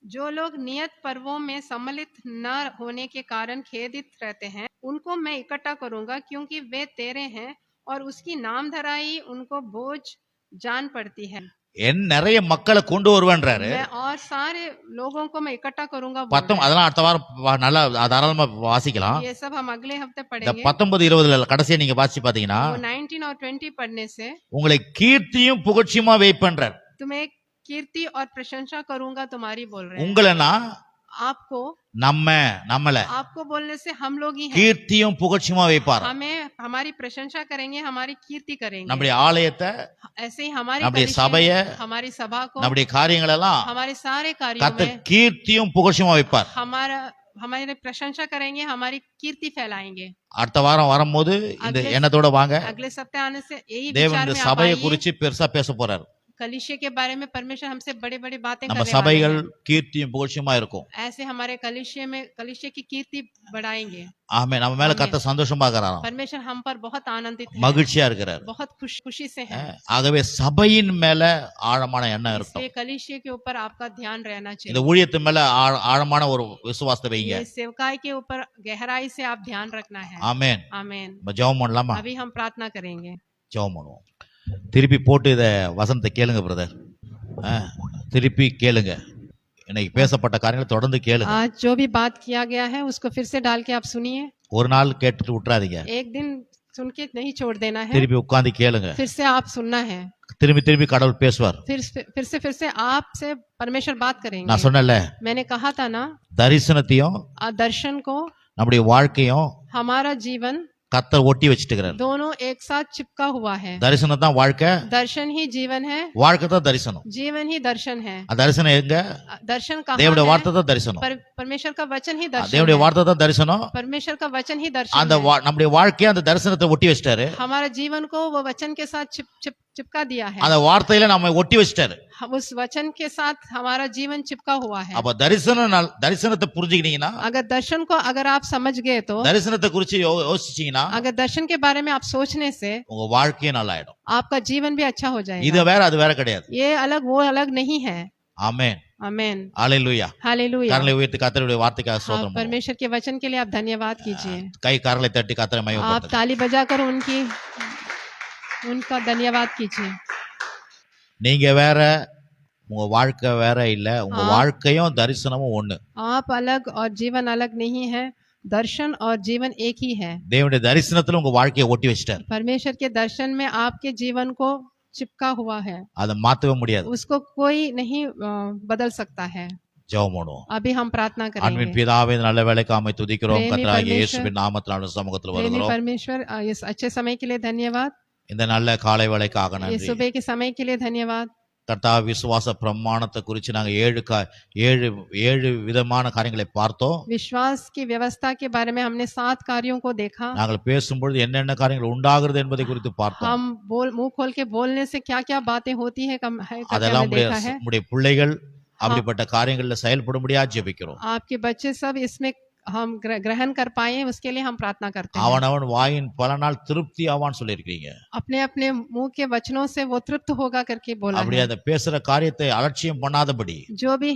जो लोग नियत पर्वों में सम्मिलित न होने के कारण खेदित रहते हैं, उनको मैं इकट्ठा करूंगा, क्योंकि वे तेरे हैं और उसकी नामधराई उनको बोझ जान पड़ती है।
என் நிறைய மக்களை கொண்டு வருவேன்றாரு.
मैं और सारे लोगों को मैं इकट्ठा करूंगा बोल रहे हैं।
அதெல்லாம் அடுத்த வாரம் நல்லா தாராளமா வாசிக்கலாம்.
ये सब हम अगले हफ्ते
இந்த
पढ़ेंगे।
19-20 கடைசியா நீங்க வாசிச்சு பாத்தீங்கன்னா
वो 19 और 20 पढ़ने से
உங்களை கீர்த்தியும் புகழ்ச்சியுமா வைப்பேன்றார்.
तुम्हें कीर्ति और प्रशंसा करूंगा तुम्हारी बोल रहे हैं।
உங்களனா
आपको
நம்மள
आपको बोलने से हम लोग ही हैं।
கீர்த்தியும் புகழ்ச்சியுமா வைப்பார்.
हमें हमारी प्रशंसा करेंगे, हमारी कीर्ति करेंगे।
நம்முடைய ஆலயத்தை,
ऐसे ही हमारी
நம்முடைய
कलीसिया,
சபையை,
हमारी सभा को,
நம்முடைய காரியங்கள் எல்லாம்
हमारे सारे कार्यों
கர்த்தர்
में
கீர்த்தியும் புகழ்ச்சியுமா வைப்பார்.
हमारी प्रशंसा करेंगे, हमारी कीर्ति फैलाएंगे।
அடுத்த வாரம் வரும்போது இந்த எண்ணத்தோட வாங்க.
अगले सप्ताह आने से यही
தேவன்
विचार
இந்த
में आप
சபையை
आइए।
குறிச்சு பெருசா பேச போறாரு.
कलीसिया के बारे में परमेश्वर हमसे बड़ी बड़ी बातें
நம்ம
करने वाले
சபைகள்
हैं।
கீர்த்தியும் புகழ்ச்சியுமா இருக்கும்.
ऐसे हमारे कलीसिया की कीर्ति बढ़ाएंगे।
ஆமே, நம்ம மேல கர்த்தர் சந்தோஷமா இருக்கிறாராம்,
परमेश्वर हम पर बहुत आनंदित है,
மகிழ்ச்சியா இருக்கிறார்.
बहुत खुशी से है।
ஆகவே சபையின் மேல ஆழமான எண்ணம் இருக்கும்.
इसलिए कलीसिया के ऊपर आपका ध्यान रहना
இந்த
चाहिए।
ஊழியத்து மேல ஆழமான ஒரு விசுவாசத்தை வைங்க.
ये सेवकाई के ऊपर गहराई से आप ध्यान रखना है।
ஆமென்.
आमीन।
நம்ம ஜெபம் பண்ணலாமா?
अभी हम प्रार्थना करेंगे।
ஜெபம் பண்ணுவோம். திருப்பி போட்டு இத வசனத்தை கேளுங்க பிரதர். திருப்பி கேளுங்க. இன்னைக்கு பேசப்பட்ட காரியங்களை தொடர்ந்து கேளுங்க.
आज जो भी बात किया गया है उसको फिर से डाल के आप सुनिए।
ஒரு நாள் கேட்டுட்டு விட்டுறாதீங்க.
एक दिन सुन के नहीं छोड़ देना है,
திருப்பி உட்கார்ந்து கேளுங்க.
फिर से आप सुनना है।
திரும்பி கடவுள் பேசுவார்.
फिर से आपसे परमेश्वर बात करेंगे।
நான் சொன்னேன்ல,
मैंने कहा था ना,
தரிசனத்தையும்
दर्शन को,
நம்முடைய வாழ்க்கையும்
हमारा जीवन
கர்த்தர் ஒட்டி வச்சிட்டு இருக்கிறார்.
दोनों एक साथ चिपका हुआ है।
தரிசனம் தான் வாழ்க்கை,
दर्शन ही जीवन है,
வாழ்க்கை தான் தரிசனம்.
जीवन ही दर्शन है।
தரிசனம் எங்க?
दर्शन कहाँ
தேவனுடைய
है?
வார்த்தை தான் தரிசனம்.
परमेश्वर का वचन ही दर्शन
தேவனுடைய
है।
வார்த்தை தான் தரிசனம்.
परमेश्वर का वचन ही दर्शन
அந்த
है।
நம்முடைய வாழ்க்கையை அந்த தரிசனத்தை ஒட்டி வச்சிட்டாரு.
हमारा जीवन को वो वचन के साथ चिपका दिया है।
அந்த வார்த்தையில நம்ம ஒட்டி வச்சிட்டாரு.
उस वचन के साथ हमारा जीवन चिपका हुआ है।
அப்ப தரிசனத்தை புரிஞ்சுக்கிட்டீங்கன்னா,
अगर दर्शन को अगर आप समझ गए तो,
தரிசனத்தை குறிச்சு யோசிச்சீங்கன்னா,
अगर दर्शन के बारे में आप सोचने से
உங்க வாழ்க்கையே நல்லா ஆயிடும்.
आपका जीवन भी अच्छा हो जाएगा।
இது வேற அது வேற கிடையாது.
ये अलग वो अलग नहीं है।
ஆமென்.
आमेन।
ஹalleluya.
हालेलुया।
கரங்களை உயர்த்தி கர்த்தருடைய வார்த்தைக்காக
आप
ஸ்தோத்திரம்.
परमेश्वर के वचन के लिए आप धन्यवाद कीजिए।
கை கரங்களை தட்டி கர்த்தரை
आप
மகிமைப்படுத்துங்க.
ताली बजाकर उनका धन्यवाद कीजिए।
நீங்க வேற, உங்க வாழ்க்கை வேற இல்ல. உங்க வாழ்க்கையும் தரிசனமும் ஒண்ணு.
आप अलग और जीवन अलग नहीं है, दर्शन और जीवन एक ही है।
தேவனுடைய தரிசனத்துல உங்க வாழ்க்கையை ஒட்டி வச்சிட்டார்.
परमेश्वर के दर्शन में आपके जीवन को चिपका हुआ है,
அதை மாத்தவே முடியாது.
उसको कोई नहीं बदल सकता है।
ஜெபம் பண்ணுவோம்.
अभी हम प्रार्थना
அன்பின்
करेंगे।
பிதாவே, இந்த நல்ல வேலைக்காமை துதிக்கிறோம்.
प्रेमी
கர்த்தராகிய
परमेश्वर,
இயேசுவின் நாமத்தினால சமூகத்தில்
प्रेमी
வருகிறோம்.
परमेश्वर, इस अच्छे समय के लिए धन्यवाद,
இந்த நல்ல காலை வேளைக்காக
ये
நன்றி.
सुबह के समय के लिए धन्यवाद।
கர்த்தா, விசுவாச பிரமாணத்தை குறித்து நாங்க ஏழு விதமான காரியங்களை பார்த்தோம்.
विश्वास की व्यवस्था के बारे में हमने 7 कार्यों को देखा।
நாங்கள் பேசும்பொழுது என்னென்ன காரியங்கள் உண்டாகிறது என்பதை குறித்து பார்த்தோம்.
हम मुंह खोल के बोलने से क्या क्या बातें होती है करके
அதெல்லாம்
हमने देखा है।
உடைய பிள்ளைகள் அப்படிப்பட்ட காரியங்கள்ல செயல்படும்படியா ஜெபிக்கிறோம்.
आपके बच्चे सब इसमें हम ग्रहण कर पाए, उसके लिए हम प्रार्थना करते हैं।
அவனவன் வாயின் பலனால் திருப்தி ஆவான்னு சொல்லியிருக்கீங்க.
अपने अपने मुंह के वचनों से वो तृप्त होगा करके बोला
அப்படி
है।
அந்த பேசுற காரியத்தை அலட்சியம் பண்ணாதபடி,
जो भी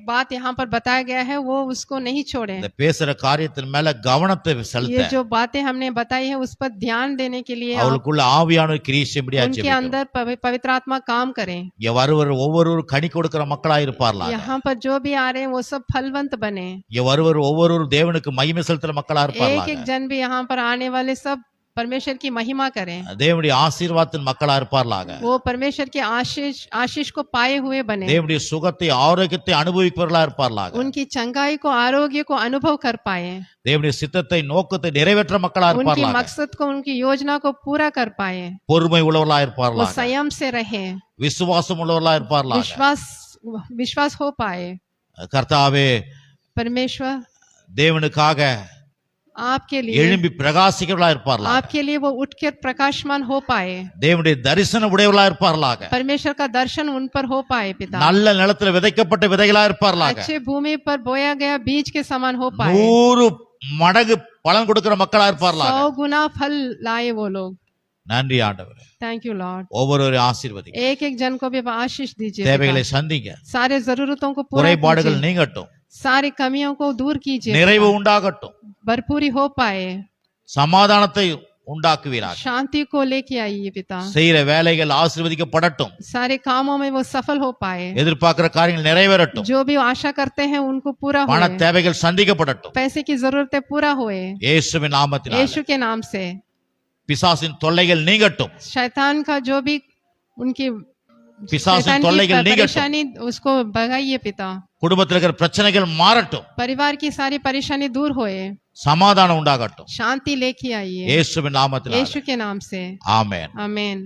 बात यहाँ पर बताया गया है वो उसको नहीं छोड़े।
இந்த பேசுற காரியத்தின் மேல கவனத்தை
ये
செலுத்த
जो बातें हमने बताई है उस पर ध्यान देने के लिए
அவளுக்குள்ள ஆவியானவர் கிரியை செய்யும்படியா
उनके
ஜெபிக்கிறோம்.
अंदर पवित्र आत्मा काम करें।
இங்க வருவர் ஒவ்வொருவரும் கனி கொடுக்கிற மக்களா இருப்பார்களாக.
यहाँ पर जो भी आ रहे हैं वो सब फलवंत बने।
இங்க வருவர் ஒவ்வொருவரும் தேவனுக்கு மகிமை செலுத்துற மக்களா
एक
இருப்பார்களாக.
एक जन भी यहाँ पर आने वाले सब परमेश्वर की महिमा करें।
தேவனுடைய ஆசீர்வாதத்தின் மக்களா இருப்பார்களாக.
वो परमेश्वर के आशीष को पाए हुए बने।
தேவனுடைய சுகத்தை ஆரோக்கியத்தை அனுபவிப்பவர்களா இருப்பார்களாக.
उनकी चंगाई को आरोग्य को अनुभव कर पाए।
தேவனுடைய சித்தத்தை நோக்கத்தை நிறைவேற்ற மக்களா
उनकी
இருப்பார்களாக.
मकसद को उनकी योजना को पूरा कर पाए।
பொறுமை உள்ளவர்களா
वो
இருப்பார்களாக.
संयम से रहे,
விசுவாசம் உள்ளவர்களா இருப்பார்களாக.
विश्वास हो पाए।
கர்த்தாவே,
परमेश्वर
தேவனுக்காக
आपके लिए
எழும்பி பிரகாசிக்கிறவர்களா இருப்பார்களாக.
आपके लिए वो उठकर प्रकाशमान हो पाए।
தேவனுடைய தரிசன உடையவர்களா இருப்பார்களாக.
परमेश्वर का दर्शन उन पर हो पाए। पिता,
நல்ல நிலத்துல விதைக்கப்பட்ட விதைகளா இருப்பார்களாக.
अच्छे भूमि पर बोया गया बीज के समान हो पाए।
100 மடங்கு பலன் கொடுக்கிற மக்களா இருப்பார்களாக.
100 गुना फल लाए वो लोग।
நன்றி ஆண்டவரே.
Thank you Lord.
ஒவ்வொருவரையும் ஆசீர்வதிங்க.
एक एक जन को भी आशीष दीजिए।
தேவைகளை
पिता,
சந்திங்க.
सारे जरूरतों को पूरा
குறைபாடுகள்
कीजिए,
நீங்கட்டும்.
सारी कमियों को दूर कीजिए।
நிறைவு
पिता,
உண்டாகட்டும்.
भरपूरी हो पाए,
சமாதானத்தை உண்டாக்குவீராக.
शांति को लेके आइए। पिता,
செய்யற வேலைகள் ஆசீர்வதிக்கப்படட்டும்.
सारे कामों में वो सफल हो पाए।
எதிர்பார்க்கிற காரியங்கள் நிறைவேறட்டும்.
जो भी आशा करते हैं उनको पूरा
பண
होए,
தேவைகள் சந்திக்கப்படட்டும்.
पैसे की जरूरतें पूरा होए।
இயேசுவின் நாமத்தினால
यीशु के नाम से
பிசாசின் தொல்லைகள் நீங்கட்டும்.
शैतान का जो भी उनकी
பிசாசின்
शैतान की
தொல்லைகள் நீங்கட்டும்.
परेशानी उसको भगाइए। पिता,
குடும்பத்தில் இருக்கிற பிரச்சனைகள் மாறட்டும்.
परिवार की सारी परेशानी दूर होए,
சமாதானம் உண்டாகட்டும்.
शांति लेके आइए।
இயேசுவின் நாமத்தினால
यीशु के नाम से
ஆமென்.
आमीन।